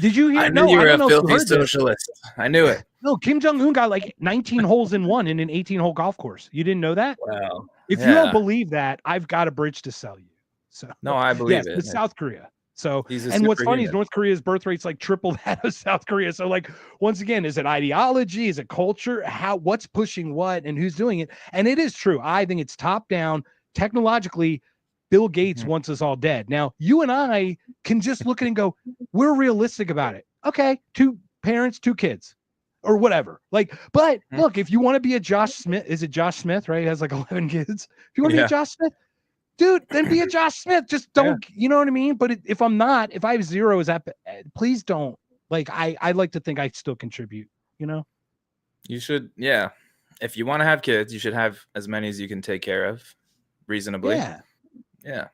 Did you hear? I knew you were a filthy socialist. I knew it. No, Kim Jong-un got like 19 holes in one in an 18-hole golf course. You didn't know that? Wow. If you don't believe that, I've got a bridge to sell you. So no, I believe it. It's South Korea. So, and what's funny is North Korea's birth rate's like triple that of South Korea. So, like, once again, is it ideology? Is it culture? What's pushing what, and who's doing it? And it is true. I think it's top down. Technologically, Bill Gates wants us all dead. Now, you and I can just look at it and go, we're realistic about it. Okay, 2 parents, 2 kids, or whatever. Like, but look, if you want to be a Josh Smith, is it Josh Smith, right? He has like 11 kids. If you want to be a Josh Smith, dude, then be a Josh Smith. Just don't, you know what I mean? But if I have 0, please don't. Like, I like to think I still contribute, You should, if you want to have kids, you should have as many as you can take care of reasonably. Yeah.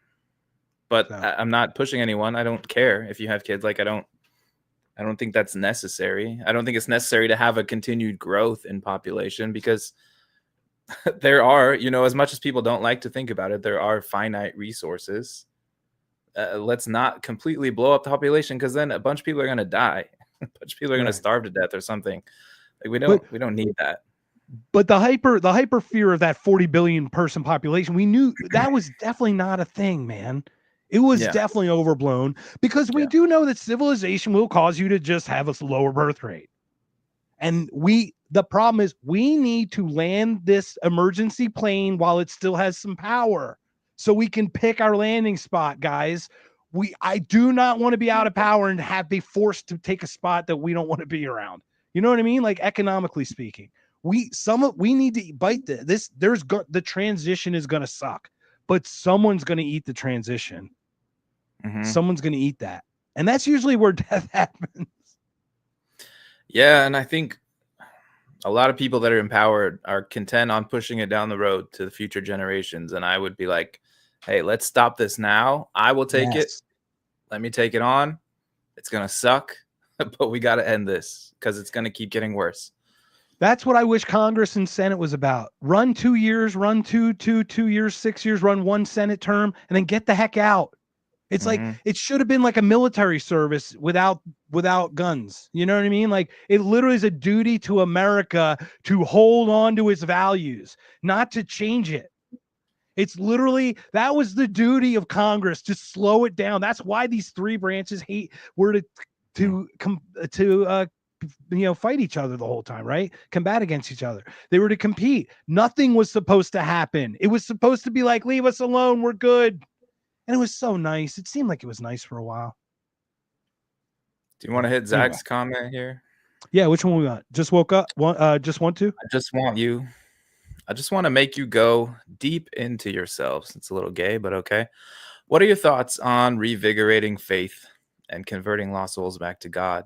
But I'm not pushing anyone. I don't care if you have kids. Like, I don't think that's necessary. I don't think it's necessary to have a continued growth in population, because there are, as much as people don't like to think about it, there are finite resources. Let's not completely blow up the population, because then a bunch of people are going to die. A bunch of people are going to starve to death or something. Like, we don't need that. But the hyper fear of that 40 billion person population, we knew that was definitely not a thing, man. It was definitely overblown, because we do know that civilization will cause you to just have a lower birth rate. And the problem is we need to land this emergency plane while it still has some power, so we can pick our landing spot, guys. I do not want to be out of power and be forced to take a spot that we don't want to be around. You know what I mean? Like, economically speaking, we need to bite this. The transition is going to suck, but someone's going to eat the transition. Someone's going to eat that. And that's usually where death happens. Yeah. And I think a lot of people that are empowered are content on pushing it down the road to the future generations. And I would be like, hey, let's stop this now. I will take it. Let me take it on. It's going to suck, but we got to end this, because it's going to keep getting worse. That's what I wish Congress and Senate was about. Run 2 years, run 2 years, 6 years, run 1 Senate term, and then get the heck out. It's like it should have been like a military service without guns. You know what I mean? Like it literally is a duty to America to hold on to its values, not to change it. It's literally that was the duty of Congress to slow it down. That's why these 3 branches were to fight each other the whole time, right? Combat against each other. They were to compete. Nothing was supposed to happen. It was supposed to be like, leave us alone. We're good. And it was so nice. It seemed like it was nice for a while. Do you want to hit Zach's comment here? Yeah, which one we got? Just woke up. Just want to? I just want to make you go deep into yourselves. It's a little gay, but okay. What are your thoughts on revigorating faith and converting lost souls back to God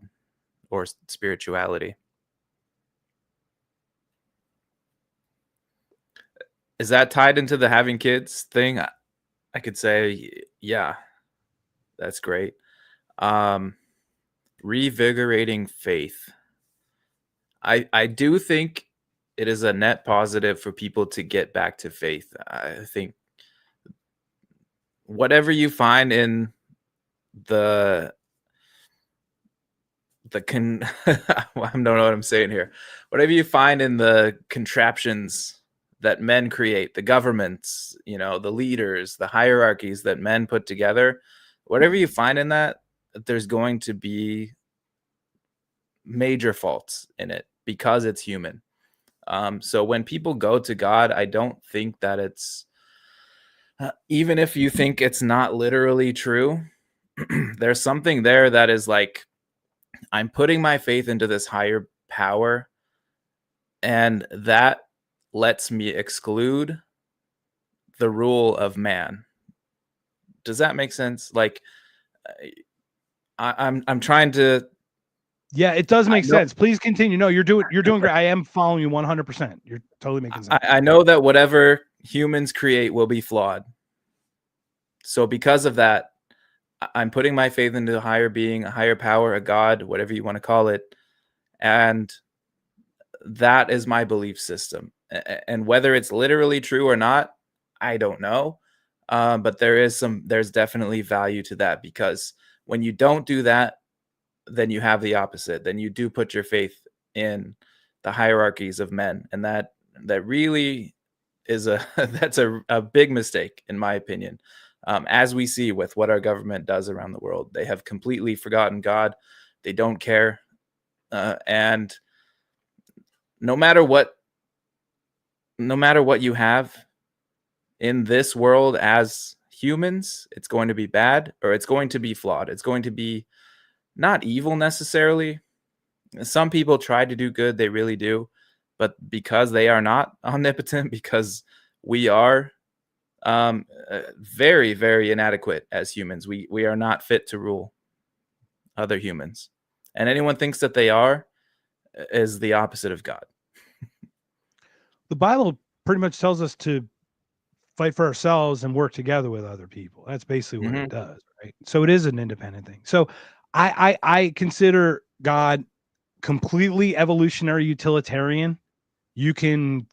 or spirituality? Is that tied into the having kids thing? I could say, yeah, that's great. Revigorating faith. I do think it is a net positive for people to get back to faith. I think whatever you find in I don't know what I'm saying here. Whatever you find in the contraptions that men create, the governments, the leaders, the hierarchies that men put together, whatever you find in that, there's going to be major faults in it because it's human. So when people go to God, I don't think that it's, even if you think it's not literally true, there's something there that is like, I'm putting my faith into this higher power, and that lets me exclude the rule of man. Does that make sense? Like, I'm trying to. Yeah, it does make sense. Please continue. No, you're doing great. I am following you 100%. You're totally making sense. I know that whatever humans create will be flawed. So because of that, I'm putting my faith into a higher being, a higher power, a God, whatever you want to call it. And that is my belief system. And whether it's literally true or not, I don't know. But there's definitely value to that, because when you don't do that, then you have the opposite. Then you do put your faith in the hierarchies of men. And that really is that's a big mistake, in my opinion. As we see with what our government does around the world, they have completely forgotten God. They don't care. And no matter what you have in this world as humans, it's going to be bad, or it's going to be flawed. It's going to be not evil necessarily. Some people try to do good, they really do. But because they are not omnipotent, because we are very, very inadequate as humans, we are not fit to rule other humans. And anyone thinks that they are is the opposite of God. The Bible pretty much tells us to fight for ourselves and work together with other people. That's basically what it does, right? So it is an independent thing. So I consider God completely evolutionary utilitarian. You can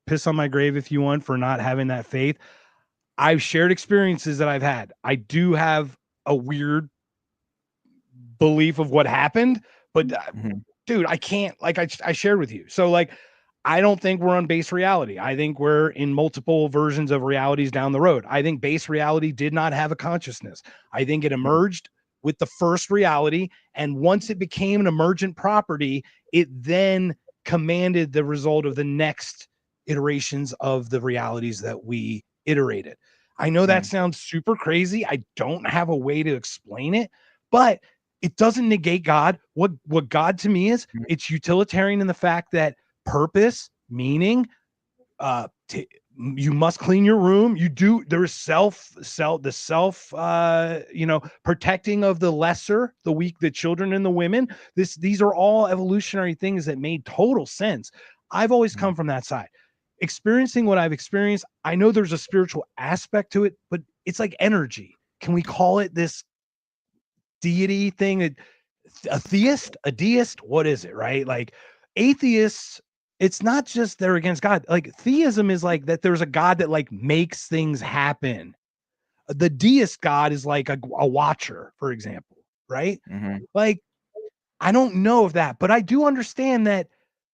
piss on my grave if you want for not having that faith. I've shared experiences that I've had. I do have a weird belief of what happened, but dude, I can't, like I shared with you. So like, I don't think we're on base reality. I think we're in multiple versions of realities down the road. I think base reality did not have a consciousness. I think it emerged with the first reality. And once it became an emergent property, it then commanded the result of the next iterations of the realities that we iterated. I know that sounds super crazy. I don't have a way to explain it, but it doesn't negate God. What God to me is, it's utilitarian in the fact that purpose, meaning, you must clean your room. There's protecting of the lesser, the weak, the children and the women. These are all evolutionary things that made total sense. I've always come from that side. Experiencing what I've experienced, I know there's a spiritual aspect to it, but it's like energy. Can we call it this deity thing? A theist, a deist? What is it, right? Like, atheists, it's not just they're against God. Like theism is like that there's a God that like makes things happen. The deist God is like a watcher, for example, right? Like, I don't know of that, but I do understand that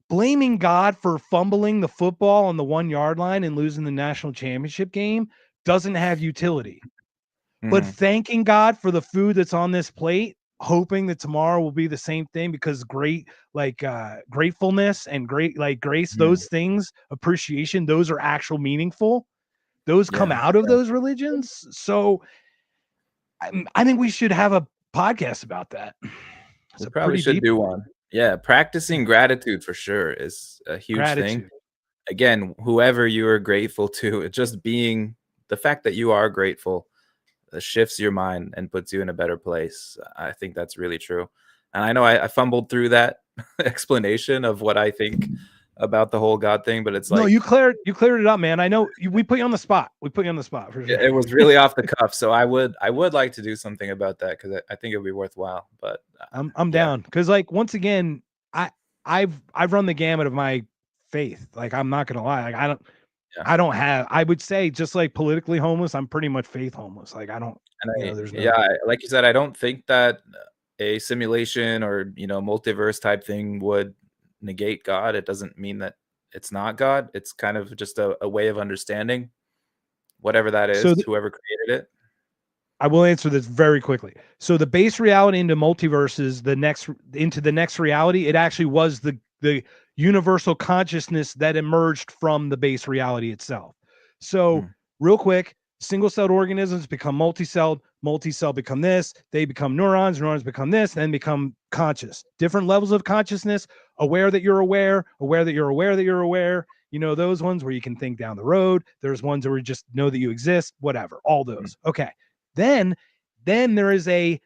blaming God for fumbling the football on the 1 yard line and losing the national championship game doesn't have utility. But thanking God for the food that's on this plate, hoping that tomorrow will be the same thing, because gratefulness and grace, those things, appreciation, those are actual meaningful. Those come out of those religions. So I think we should have a podcast about that. We probably should do one. Yeah, practicing gratitude for sure is a huge thing. Again, whoever you are grateful to, it just being the fact that you are grateful shifts your mind and puts you in a better place. I think that's really true. And I know I fumbled through that explanation of what I think about the whole God thing, but it's like, no, you cleared it up, man. I know we put you on the spot. We put you on the spot for sure. It was really off the cuff. So I would like to do something about that, because I think it would be worthwhile. But I'm down, because like once again, I've run the gamut of my faith. Like, I'm not gonna lie, like I don't have, I would say, just like politically homeless, I'm pretty much faith homeless. Like, I don't, there's no, like you said, I don't think that a simulation or multiverse type thing would negate God. It doesn't mean that it's not God. It's kind of just a way of understanding whatever that is, whoever created it. I will answer this very quickly. So the base reality into multiverses, into the next reality, it actually was the universal consciousness that emerged from the base reality itself. So real quick, single-celled organisms become multi-celled become this, they become neurons become this, then become conscious. Different levels of consciousness, aware that you're aware that you're aware that you're aware. Those ones where you can think down the road. There's ones where you just know that you exist, whatever, all those. Okay. Then there is a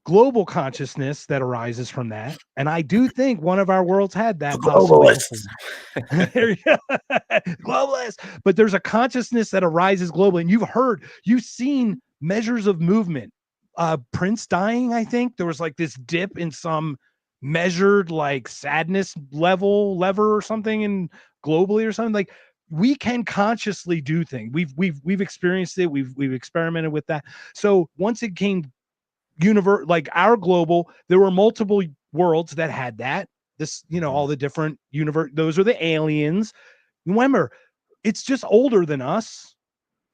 global consciousness that arises from that. And I do think one of our worlds had that. Globalists. Globalist. But there's a consciousness that arises globally. And you've seen measures of movement. Prince dying, I think there was like this dip in some measured like sadness lever or something, and globally or something. Like, we can consciously do things. We've experienced it. We've experimented with that. So once it came universe, like our global, there were multiple worlds that had that. This, all the different universe. Those are the aliens. Remember, it's just older than us.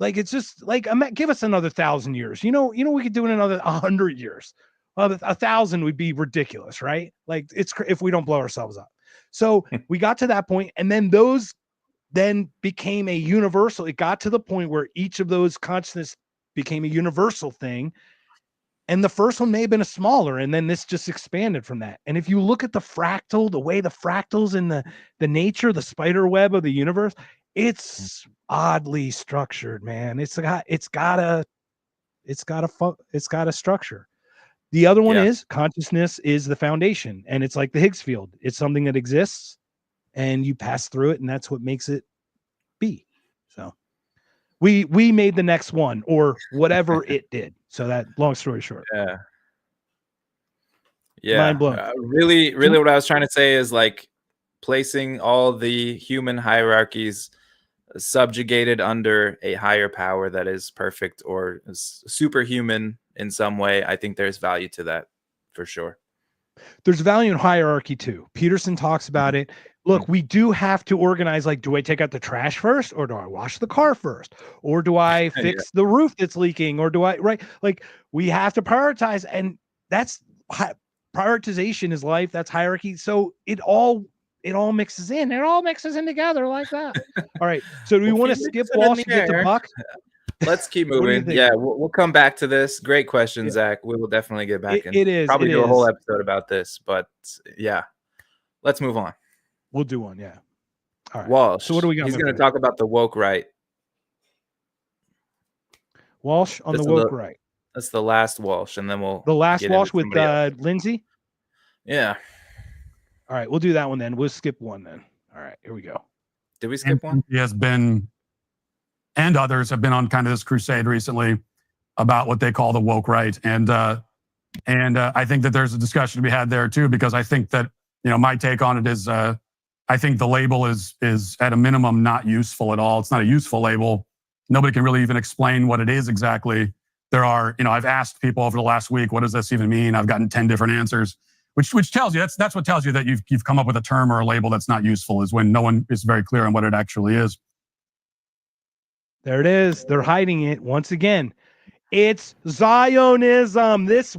Like, it's just like, give us another 1,000 years. We could do it in another 100 years. 1,000 would be ridiculous, right? Like, it's if we don't blow ourselves up. So we got to that point, and then those then became a universal. It got to the point where each of those consciousness became a universal thing. And the first one may have been a smaller, and then this just expanded from that. And if you look at the fractal, the way the fractals in the nature, the spider web of the universe, it's oddly structured, man. It's got a structure. The other one is consciousness is the foundation, and it's like the Higgs field. It's something that exists, and you pass through it, and that's what makes it be. So we made the next one, or whatever it did. So that, long story short. Mind blown. Really what I was trying to say is, like, placing all the human hierarchies subjugated under a higher power that is perfect or superhuman in some way. I think there's value to that for sure. There's value in hierarchy too. Peterson talks about it. Look, we do have to organize, like, do I take out the trash first, or do I wash the car first, or do I fix the roof that's leaking, or do I, right? Like, we have to prioritize, and that's prioritization is life. That's hierarchy. So it all mixes in. It all mixes in together like that. All right. So do we want to skip Walsh and get to Buck? Let's keep moving. Yeah, we'll come back to this. Great question, Zach. We will definitely get back and probably do a whole episode about this. But yeah, let's move on. We'll do one. Yeah. All right. Walsh. So what do we got? He's going to talk about the woke right. Walsh on the woke right. That's the last Walsh, and then the last Walsh with Lindsay. Yeah. All right, we'll do that one then. We'll skip one then. All right, here we go. Did we skip one? He has been, and others have been on kind of this crusade recently about what they call the woke right, and I think that there's a discussion to be had there too, because I think that my take on it is I think the label is at a minimum not useful at all. It's not a useful label. Nobody can really even explain what it is exactly. There are, I've asked people over the last week, what does this even mean? I've gotten 10 different answers, which tells you, that's what tells you that you've come up with a term or a label that's not useful, is when no one is very clear on what it actually is. There it is. They're hiding it once again. It's Zionism. This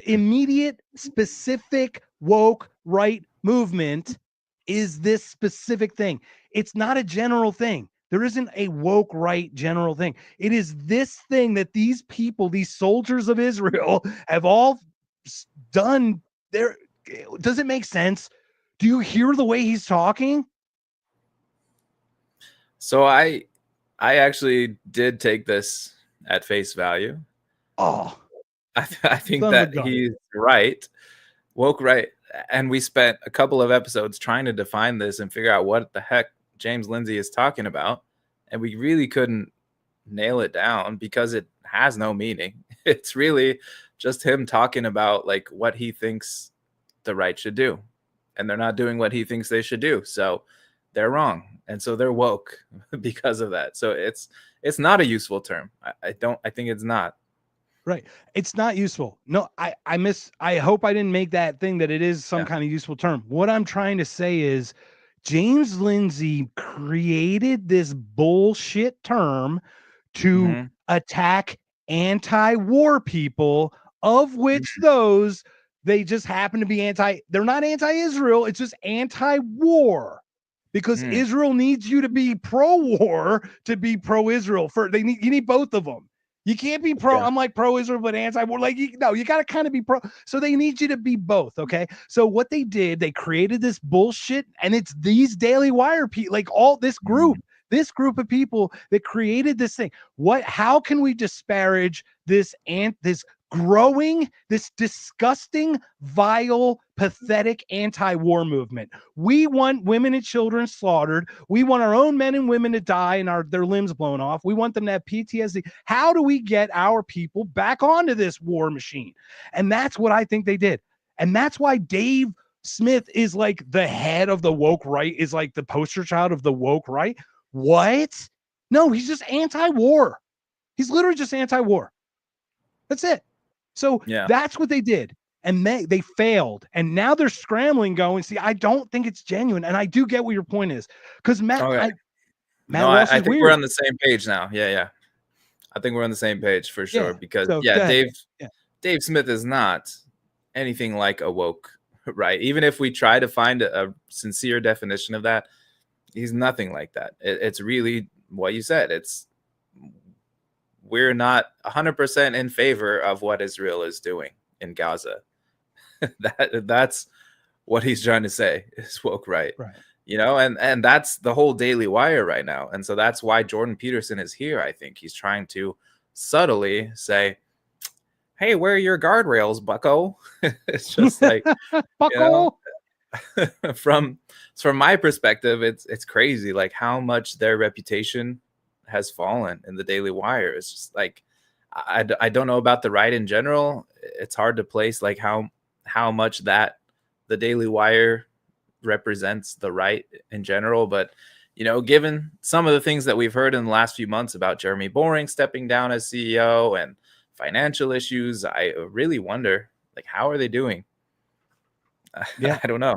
immediate, specific woke right movement is this specific thing. It's not a general thing. There isn't a woke right general thing. It is this thing that these people, these soldiers of Israel, have all done. Does it make sense? Do you hear the way he's talking? So I actually did take this at face value. Oh, I think that he's right. Woke right. And we spent a couple of episodes trying to define this and figure out what the heck James Lindsay is talking about. And we really couldn't nail it down because it has no meaning. It's really just him talking about like what he thinks the right should do. And they're not doing what he thinks they should do. So they're wrong. And so they're woke because of that. So it's not a useful term. I think it's not. Right. It's not useful. No, I hope I didn't make that thing that it is some kind of useful term. What I'm trying to say is James Lindsay created this bullshit term to attack anti-war people, of which those, they just happen to be they're not anti-Israel. It's just anti-war. Because Israel needs you to be pro-war to be pro-Israel. You need both of them. You can't be pro. I'm like pro-Israel, but anti-war. Like, you got to kind of be pro. So they need you to be both. Okay. So what they did, they created this bullshit, and it's these Daily Wire people, like all this group of people that created this thing. How can we disparage this growing, this disgusting, vile, pathetic anti-war movement? We want women and children slaughtered. We want our own men and women to die and their limbs blown off. We want them to have PTSD. How do we get our people back onto this war machine? And that's what I think they did. And that's why Dave Smith is like the head of the woke right, is like the poster child of the woke right. What? No, he's just anti-war. He's literally just anti-war. That's it. So that's what they did. And they failed. And now they're scrambling going, see, I don't think it's genuine. And I do get what your point is. Because I think we're on the same page now. Yeah. I think we're on the same page for sure. Because Dave Smith is not anything like a woke, right? Even if we try to find a sincere definition of that, he's nothing like that. It's really what you said. We're not 100% in favor of what Israel is doing in Gaza. That's what he's trying to say is woke right. And that's the whole Daily Wire right now. And so that's why Jordan Peterson is here. I think he's trying to subtly say, hey, where are your guardrails, bucko? It's just like, bucko. From my perspective, it's crazy, like how much their reputation has fallen in the Daily Wire. It's just like, I don't know about the right in general. It's hard to place like how much that the Daily Wire represents the right in general. But, given some of the things that we've heard in the last few months about Jeremy Boring stepping down as CEO and financial issues, I really wonder, like, how are they doing? I don't know.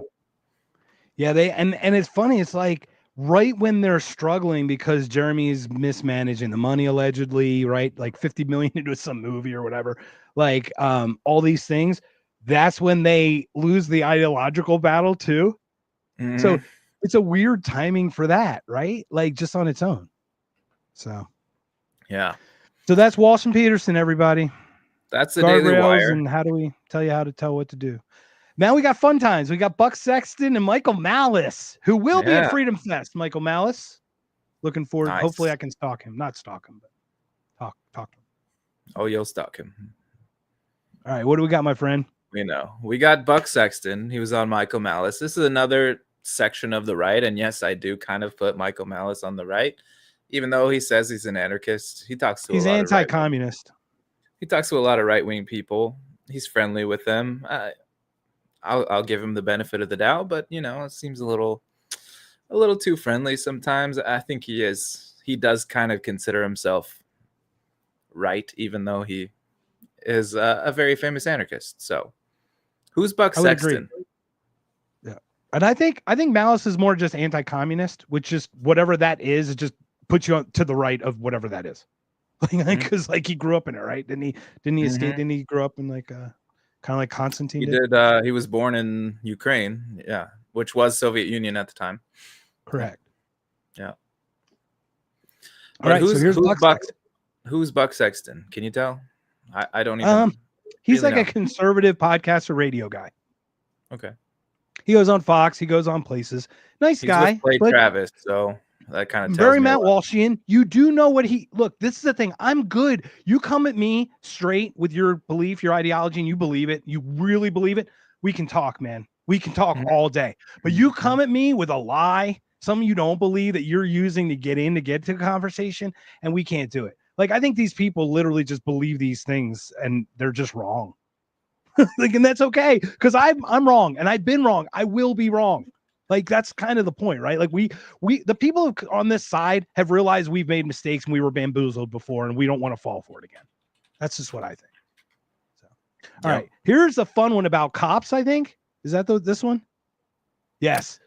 Yeah, and it's funny. It's like right when they're struggling because Jeremy's mismanaging the money allegedly, right? Like 50 million into some movie or whatever. Like all these things. That's when they lose the ideological battle too. So it's a weird timing for that, right? Like just on its own. So yeah. So that's Walsh and Peterson, everybody. That's the Daily Wire. And how do we tell you how to tell what to do? Now we got fun times. We got Buck Sexton and Michael Malice, who will be at Freedom Fest. Michael Malice. Looking forward. Nice. Hopefully I can stalk him. Not stalk him, but talk to him. Oh, you'll stalk him. All right. What do we got, my friend? We got Buck Sexton. He was on Michael Malice. This is another section of the right. And yes, I do kind of put Michael Malice on the right, even though he says he's an anarchist. He talks to he's anti-communist. He talks to a lot of right-wing people. He's friendly with them. I'll give him the benefit of the doubt, but it seems a little too friendly sometimes. I think he does kind of consider himself right, even though he is a very famous anarchist. So who's Buck I would Sexton? agree. Yeah. And I think Malice is more just anti-communist, which is whatever that is, it just puts you to the right of whatever that is. Because like he grew up in it, right? Didn't he escape? Didn't he grow up in like kind of like Constantine? He did. He was born in Ukraine, yeah, which was Soviet Union at the time. Correct. Yeah. All right. So here's who's Buck Sexton? Can you tell? I don't even. He's really like know. a conservative podcast or radio guy. Okay. He goes on Fox. He goes on places. Nice guy. He's with Clay Travis, so that kind of tells very me Matt Walshian. You do know what look. This is the thing. I'm good. You come at me straight with your belief, your ideology, and you believe it. You really believe it. We can talk, man. We can talk all day. But you come at me with a lie, something you don't believe that you're using to get to a conversation, and we can't do it. Like, I think these people literally just believe these things and they're just wrong. Like, and that's okay, because I'm wrong and I've been wrong. I will be wrong. Like, that's kind of the point, right? Like, the people on this side have realized we've made mistakes and we were bamboozled before, and we don't want to fall for it again. That's just what I think. So, all right, here's a fun one about cops. I think is that this one. Yes.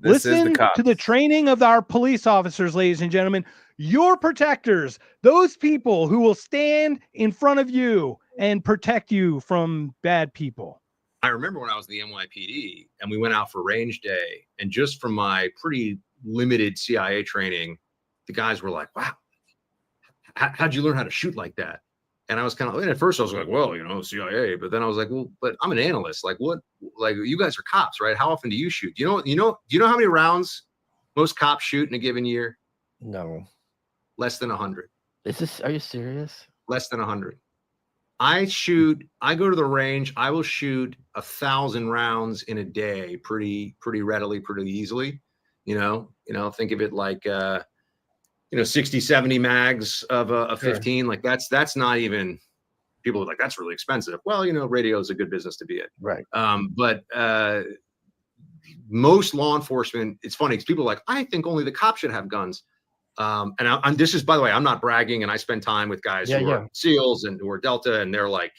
Listen to the training of our police officers, ladies and gentlemen. Your protectors, those people who will stand in front of you and protect you from bad people. I remember when I was in the NYPD and we went out for range day, and just from my pretty limited CIA training, the guys were like, wow, how'd you learn how to shoot like that? And I was kind of, and at first I was like, well, CIA, but then I was like, well, but I'm an analyst. Like, what, like, you guys are cops, right? How often do you shoot? Do you know how many rounds most cops shoot in a given year? No. Less than 100. Are you serious? Less than 100. I go to the range, I will shoot 1,000 rounds in a day pretty readily, pretty easily. Think of it like 60, 70 mags of a 15. Sure. Like that's not even, people are like, that's really expensive. Well, radio is a good business to be in. Right. But most law enforcement, it's funny because people are like, I think only the cops should have guns. And this is, by the way, I'm not bragging, and I spend time with guys who are SEALs and who are Delta, and they're like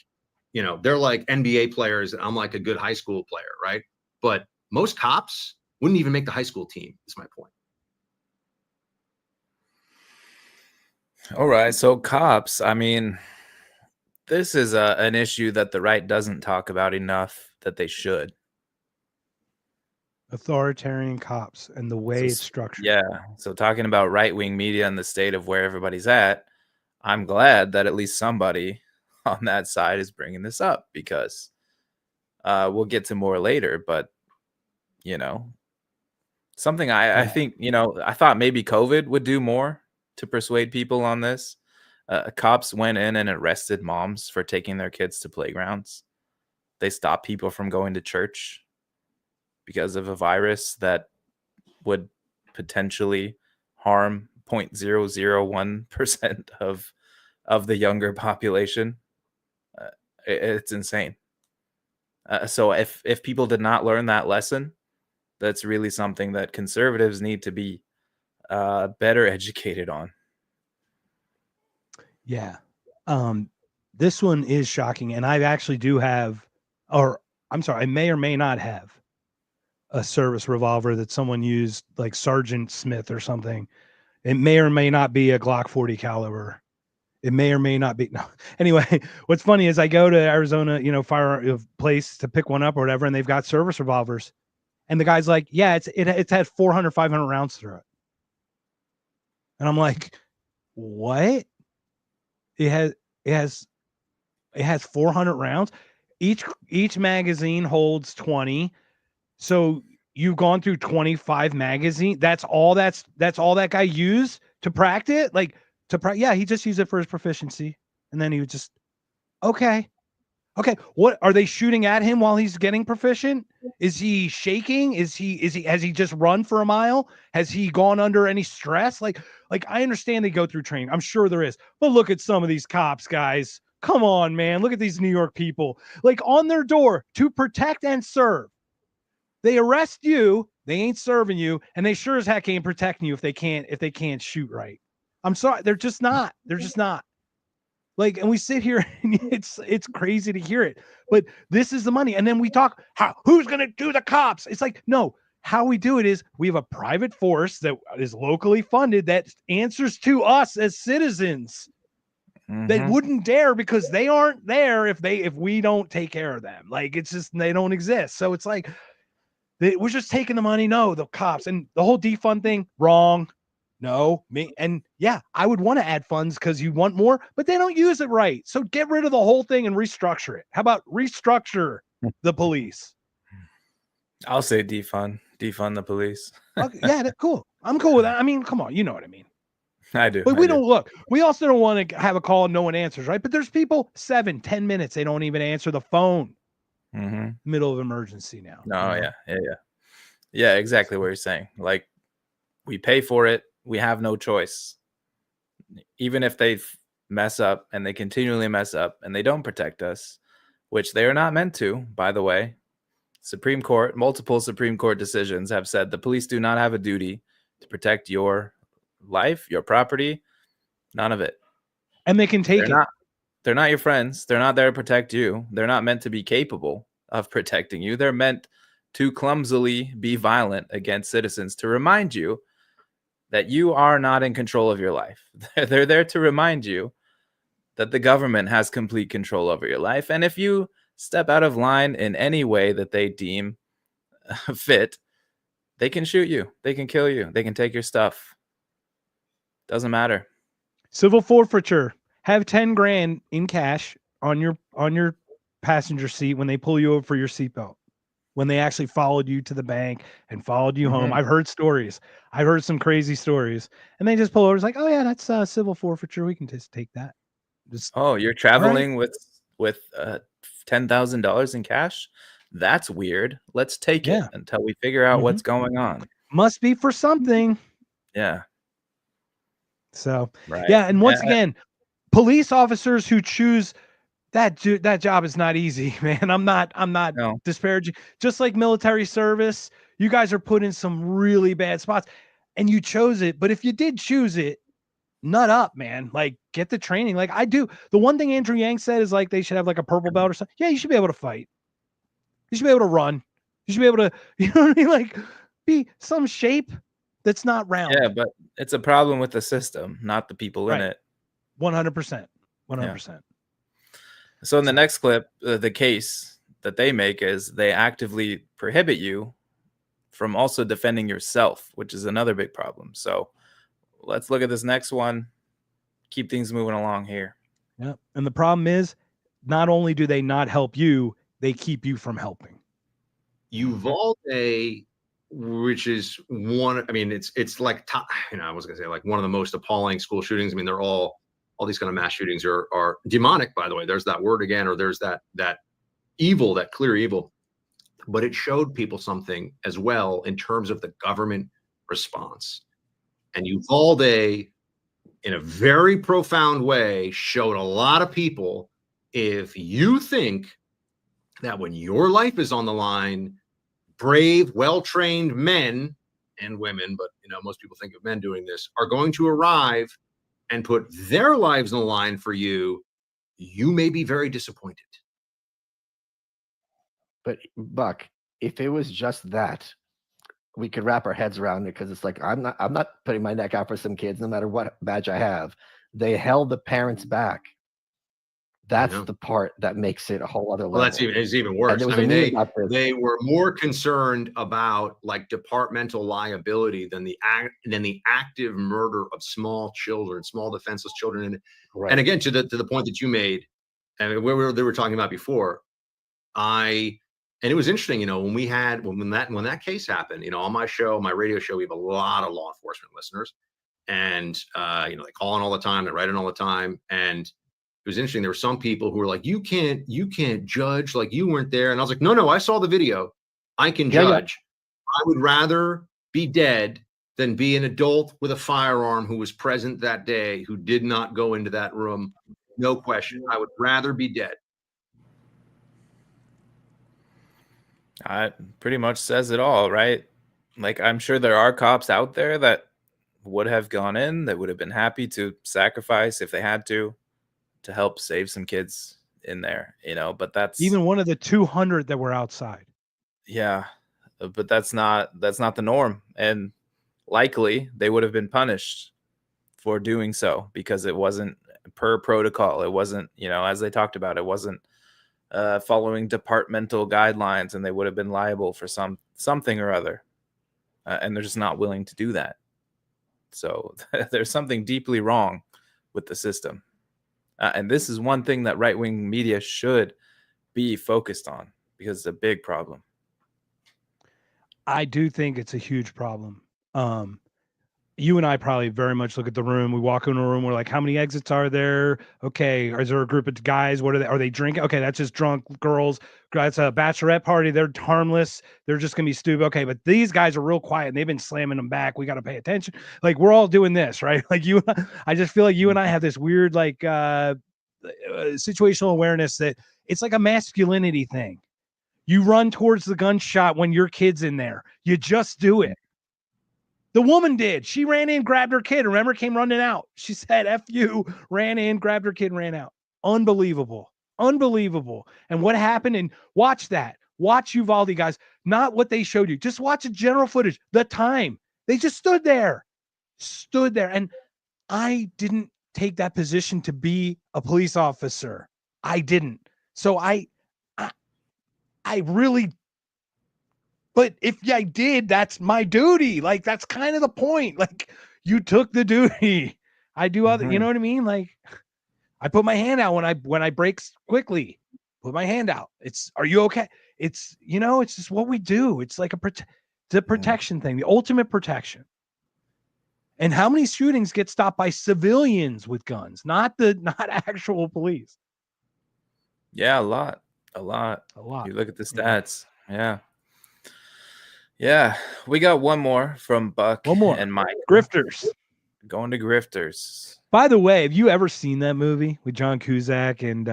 NBA players, and I'm like a good high school player, right? But most cops wouldn't even make the high school team, is my point. All right, so cops, I mean, this is an issue that the right doesn't talk about enough that they should. Authoritarian cops and the way it's structured. Yeah. So talking about right-wing media and the state of where everybody's at, I'm glad that at least somebody on that side is bringing this up, because we'll get to more later. But, something I think, I thought maybe COVID would do more to persuade people on this. Cops went in and arrested moms for taking their kids to playgrounds. They stopped people from going to church because of a virus that would potentially harm 0.001% of the younger population. It's insane. So if people did not learn that lesson, that's really something that conservatives need to be better educated on. Yeah. This one is shocking, and I actually do have, I may or may not have a service revolver that someone used, like Sergeant Smith or something. It may or may not be a Glock 40 caliber. It may or may not be. No. Anyway, what's funny is I go to Arizona, fire place to pick one up or whatever, and they've got service revolvers. And the guy's like, yeah, it's had 400, 500 rounds through it. And I'm like, what? It has 400 rounds. Each magazine holds 20. So you've gone through 25 magazines. That's all that guy used to practice. Yeah, he just used it for his proficiency. And then he would just, okay. What are they shooting at him while he's getting proficient? Is he shaking? Has he just run for a mile? Has he gone under any stress? Like I understand they go through training. I'm sure there is. But look at some of these cops, guys. come on, man. Look at these New York people. Like on their door to protect and serve. They arrest you, they ain't serving you, and they sure as heck ain't protecting you if they can't shoot right. I'm sorry, they're just not. They're just not. Like, and we sit here and it's crazy to hear it, but this is the money. And then we talk who's gonna do the cops? It's like, no, how we do it is we have a private force that is locally funded that answers to us as citizens. They wouldn't dare because they aren't there if we don't take care of them. Like, it's just, they don't exist. So it's like, we're just taking the money. No, the cops and the whole defund thing, wrong. No, me. And yeah, I would want to add funds because you want more, but they don't use it right. So get rid of the whole thing and restructure it. How about restructure the police? I'll say defund the police. Okay, yeah, that's cool. I'm cool with that. I mean, come on, you know what I mean. I do. But we don't look. We also don't want to have a call and no one answers, right? But there's people 7-10 minutes they don't even answer the phone. Middle of emergency now. No, yeah, exactly what you're saying. Like, we pay for it. We have no choice. Even if they mess up and they continually mess up and they don't protect us, which they are not meant to, by the way. Multiple Supreme Court decisions have said the police do not have a duty to protect your life, your property, none of it. And they can take it. They're not your friends. They're not there to protect you. They're not meant to be capable of protecting you. They're meant to clumsily be violent against citizens to remind you that you are not in control of your life. They're there to remind you that the government has complete control over your life. And if you step out of line in any way that they deem fit, they can shoot you. They can kill you. They can take your stuff. Doesn't matter. Civil forfeiture. Have 10 grand in cash on your passenger seat when they pull you over for your seatbelt. When they actually followed you to the bank and followed you home. I've heard stories. I've heard some crazy stories. And they just pull over. It's like, oh yeah, that's civil forfeiture. We can just take that. You're traveling with $10,000 in cash? That's weird. Let's take it until we figure out what's going on. Must be for something. Yeah. So, right. Yeah. And once again, police officers who choose that job is not easy, man. I'm not disparaging. Just like military service, you guys are put in some really bad spots and you chose it. But if you did choose it, nut up, man. Like, get the training. Like I do. The one thing Andrew Yang said is like they should have like a purple belt or something. Yeah, you should be able to fight. You should be able to run. You should be able to, you know what I mean? Like, be some shape that's not round. Yeah, but it's a problem with the system, not the people in it. 100%. 100%. Yeah. So in the next clip, the case that they make is they actively prohibit you from also defending yourself, which is another big problem. So let's look at this next one. Keep things moving along here. Yeah. And the problem is not only do they not help you, they keep you from helping. Uvalde, which is one, I mean, it's like, I was going to say like one of the most appalling school shootings. I mean, they're all these kind of mass shootings are demonic, by the way. There's that word again, or there's that evil, that clear evil. But it showed people something as well in terms of the government response. And Uvalde, in a very profound way, showed a lot of people, if you think that when your life is on the line, brave, well-trained men and women, but most people think of men doing this, are going to arrive and put their lives on the line for you, you may be very disappointed. But Buck, if it was just that, we could wrap our heads around it, because it's like I'm not putting my neck out for some kids, no matter what badge I have. They held the parents back. That's the part that makes it a whole other level. Well, it's even worse. I mean, they were more concerned about like departmental liability than the active murder of small children, small defenseless children. And again, to the point that you made, and they were talking about before, and it was interesting, when that case happened, on my show, my radio show, we have a lot of law enforcement listeners, and they call in all the time, they write in all the time, and it was interesting. There were some people who were like, you can't judge, like you weren't there. And I was like, no, I saw the video. I can judge. I would rather be dead than be an adult with a firearm who was present that day, who did not go into that room No question. I would rather be dead. Pretty much says it all, right? Like, I'm sure there are cops out there that would have gone in, that would have been happy to sacrifice if they had to help save some kids in there, but that's Even one of the 200 that were outside. yeah, but that's not the norm, and likely they would have been punished for doing so because it wasn't per protocol. It wasn't, as they talked about, it wasn't following departmental guidelines, and they would have been liable for something or other, and they're just not willing to do that. So there's something deeply wrong with the system, and this is one thing that right-wing media should be focused on because it's a big problem. I do think it's a huge problem. You and I probably very much look at the room. We walk into a room. We're like, how many exits are there? Okay. Is there a group of guys? What are they? Are they drinking? Okay. That's just drunk girls. That's a bachelorette party. They're harmless. They're just going to be stupid. Okay. But these guys are real quiet and they've been slamming them back. We got to pay attention. Like, we're all doing this, right? Like I just feel like you and I have this weird, like, situational awareness that it's like a masculinity thing. You run towards the gunshot when your kid's in there. You just do it. The woman did. She ran in, grabbed her kid. Remember, came running out. She said, F you, ran in, grabbed her kid, and ran out. Unbelievable. Unbelievable. And what happened? And watch that. Watch Uvalde, guys. Not what they showed you. Just watch the general footage. The time. They just stood there. Stood there. And I didn't take that position to be a police officer. I didn't. So I really, but if I did, that's my duty. Like, that's kind of the point. Like, you took the duty. I do other, you know what I mean? Like, I put my hand out when I break quickly, put my hand out. Are you okay? It's, it's just what we do. It's like the protection thing, the ultimate protection. And how many shootings get stopped by civilians with guns, not actual police? Yeah, a lot. You look at the stats. Yeah. We got one more from Buck. One more. And Mike. Grifters. Going to Grifters. By the way, have you ever seen that movie with John Cusack and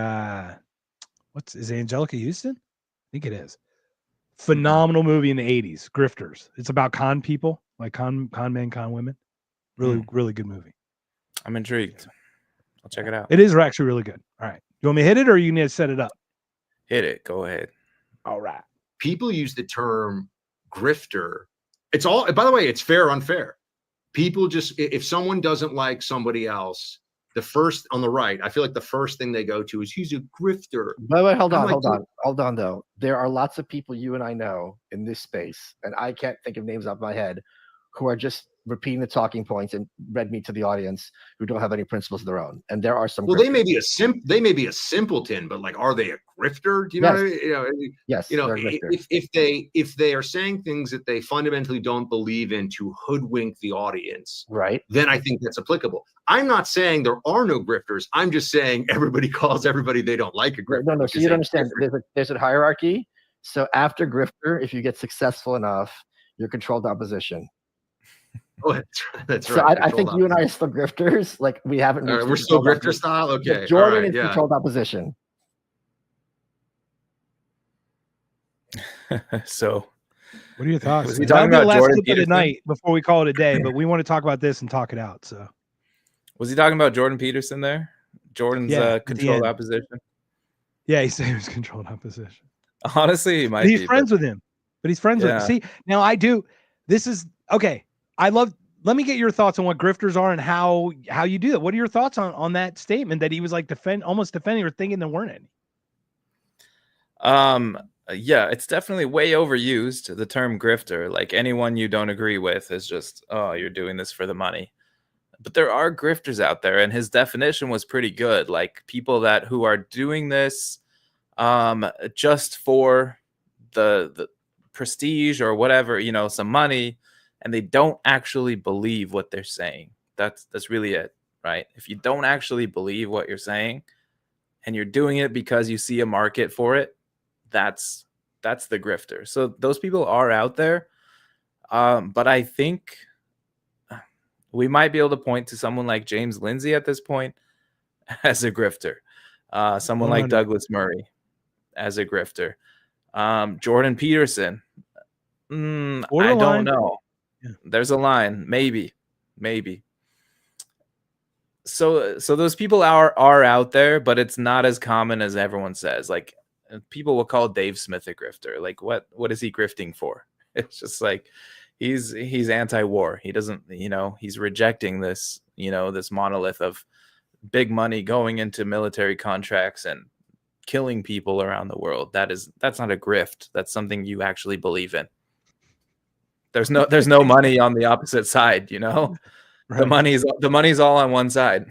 is it Angelica Houston? I think it is. Phenomenal movie in the 80s, Grifters. It's about con people, like con men, con women. Really, really good movie. I'm intrigued. I'll check it out. It is actually really good. All right. You want me to hit it or you need to set it up? Hit it. Go ahead. All right. People use the term grifter. It's all, by the way, it's fair or unfair. People just, if someone doesn't like somebody else, the first on the right, I feel like the first thing they go to is he's a grifter. By the way, hold on though. There are lots of people you and I know in this space, and I can't think of names off my head, who are just repeating the talking points and red meat to the audience, who don't have any principles of their own. And there are some. Well, they may be a simpleton, but like, are they a grifter? Do you know? Yes. If they are saying things that they fundamentally don't believe in to hoodwink the audience, right? Then I think that's applicable. I'm not saying there are no grifters. I'm just saying everybody calls everybody they don't like a grifter. No. So you don't understand. There's a hierarchy. So after grifter, if you get successful enough, you're controlled opposition. Oh, that's so right. I think you and I are still grifters. Like, we haven't. We're still grifter style. Okay. Jordan is controlled opposition. So, what are your thoughts? Was he talking about last Jordan clip of the Peterson? night before we call it a day? But we want to talk about this and talk it out. So, was he talking about Jordan Peterson there? Jordan's controlled opposition. Yeah, he said he was controlled opposition. Honestly, he might. He's friends with him, but he's friends with him. See, now I do. This is okay. Let me get your thoughts on what grifters are and how you do it. What are your thoughts on that statement that he was like almost defending or thinking there weren't any? Yeah, it's definitely way overused, the term grifter. Like, anyone you don't agree with is just, oh, you're doing this for the money. But there are grifters out there, and his definition was pretty good. Like, people who are doing this just for the prestige or whatever, some money, and they don't actually believe what they're saying. That's really it, right? If you don't actually believe what you're saying and you're doing it because you see a market for it, that's the grifter. So those people are out there. But I think we might be able to point to someone like James Lindsay at this point as a grifter. Someone like Douglas Murray as a grifter. Jordan Peterson. I don't know. Yeah. There's a line. Maybe. So those people are out there, but it's not as common as everyone says. Like, people will call Dave Smith a grifter. Like, what is he grifting for? It's just like he's anti-war. He doesn't, he's rejecting this, this monolith of big money going into military contracts and killing people around the world. That's not a grift. That's something you actually believe in. There's no money on the opposite side, Right. The money's all on one side.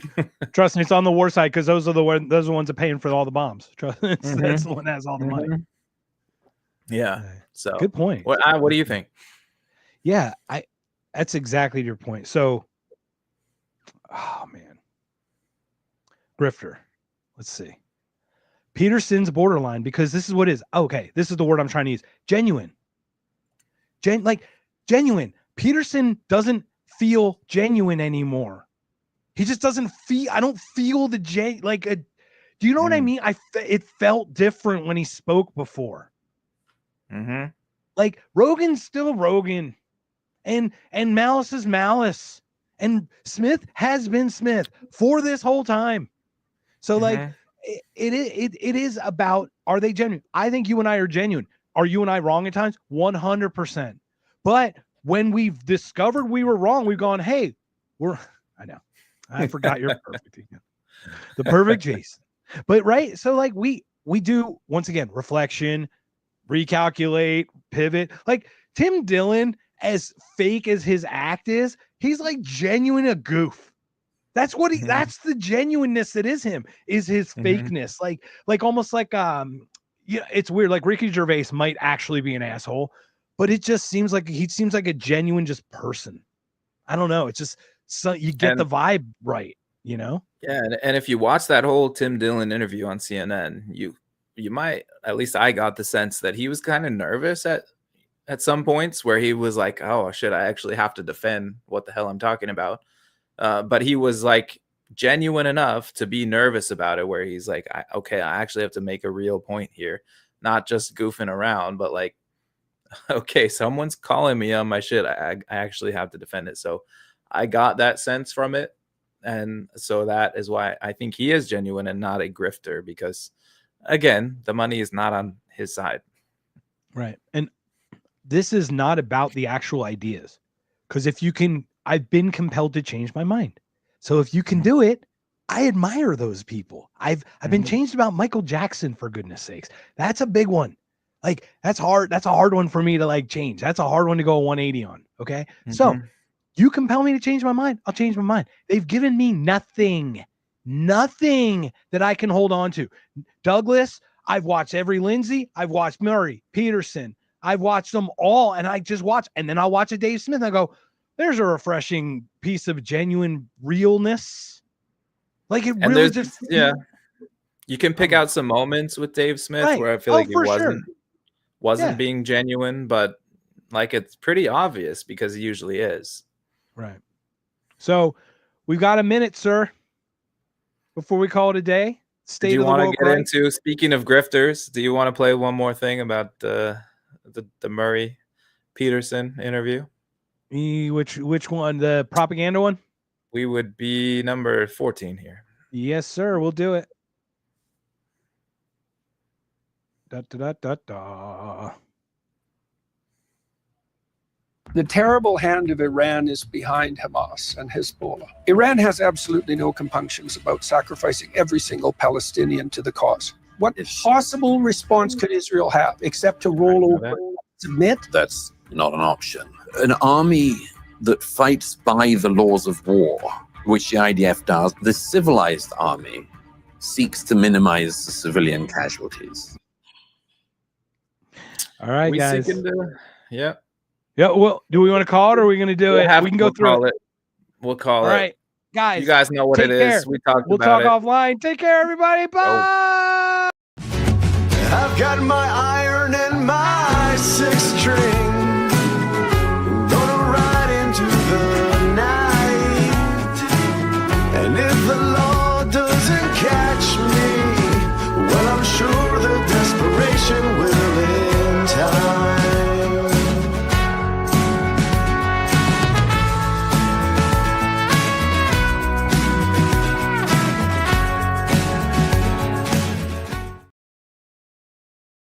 Trust me, it's on the war side, because those are the ones that are paying for all the bombs. Trust me, that's the one that has all the money. Yeah. So good point. What do you think? Yeah, that's exactly your point. So, oh man, grifter. Let's see. Peterson's borderline, because this is what it is. Okay, this is the word I'm trying to use. Genuine. Genuine. Peterson doesn't feel genuine anymore. He just doesn't feel. I don't feel the do you know what I mean? It felt different when he spoke before. Mm-hmm. Like, Rogan's still Rogan, and Malice is Malice, and Smith has been Smith for this whole time. So it is about, are they genuine? I think you and I are genuine. Are you and I wrong at times? 100%. But when we've discovered we were wrong, we've gone, hey, I know. I forgot you're perfect again. The perfect Jason. But right. So like we do, once again, reflection, recalculate, pivot. Like Tim Dillon, as fake as his act is, he's like genuine a goof. That's what that's the genuineness that is him, is his fakeness. Like almost like it's weird. Like Ricky Gervais might actually be an asshole, but it just seems like he seems like a genuine just person. I don't know. It's just you get the vibe right, Yeah. And if you watch that whole Tim Dillon interview on CNN, you might, at least I got the sense that he was kind of nervous at some points where he was like, oh shit, I actually have to defend what the hell I'm talking about. But he was like genuine enough to be nervous about it, where he's like, I actually have to make a real point here, not just goofing around, but like, okay, someone's calling me on my shit. I actually have to defend it. So I got that sense from it. And so that is why I think he is genuine and not a grifter, because again, the money is not on his side. Right. And this is not about the actual ideas. Because I've been compelled to change my mind. So if you can do it, I admire those people. I've been changed about Michael Jackson, for goodness sakes. That's a big one. Like, that's hard. That's a hard one for me to like change. That's a hard one to go 180 on. Okay. So you compel me to change my mind, I'll change my mind. They've given me nothing that I can hold on to. Douglas, I've watched every Lindsay. I've watched Murray, Peterson. I've watched them all. And I just watch, and then I'll watch a Dave Smith and I go, there's a refreshing piece of genuine realness. Like it and really just, you can pick out some moments with Dave Smith where I feel like he wasn't being genuine, but like it's pretty obvious because he usually is. Right. So we've got a minute, sir, before we call it a day. Do you want to get into, speaking of grifters, do you want to play one more thing about the Murray Peterson interview? Which one? The propaganda one? We would be number 14 here. Yes, sir. We'll do it. Da, da, da, da, da. The terrible hand of Iran is behind Hamas and Hezbollah. Iran has absolutely no compunctions about sacrificing every single Palestinian to the cause. What possible response could Israel have except to roll over and submit? That's not an option. An army that fights by the laws of war, which the IDF does, the civilized army seeks to minimize the civilian casualties. All right, guys. Yeah. Well, do we want to call it or are we going to do it? We can go through it. We'll call it. All right, guys. You guys know what it is. We talked about it. We'll talk offline. Take care, everybody. Bye. I've got my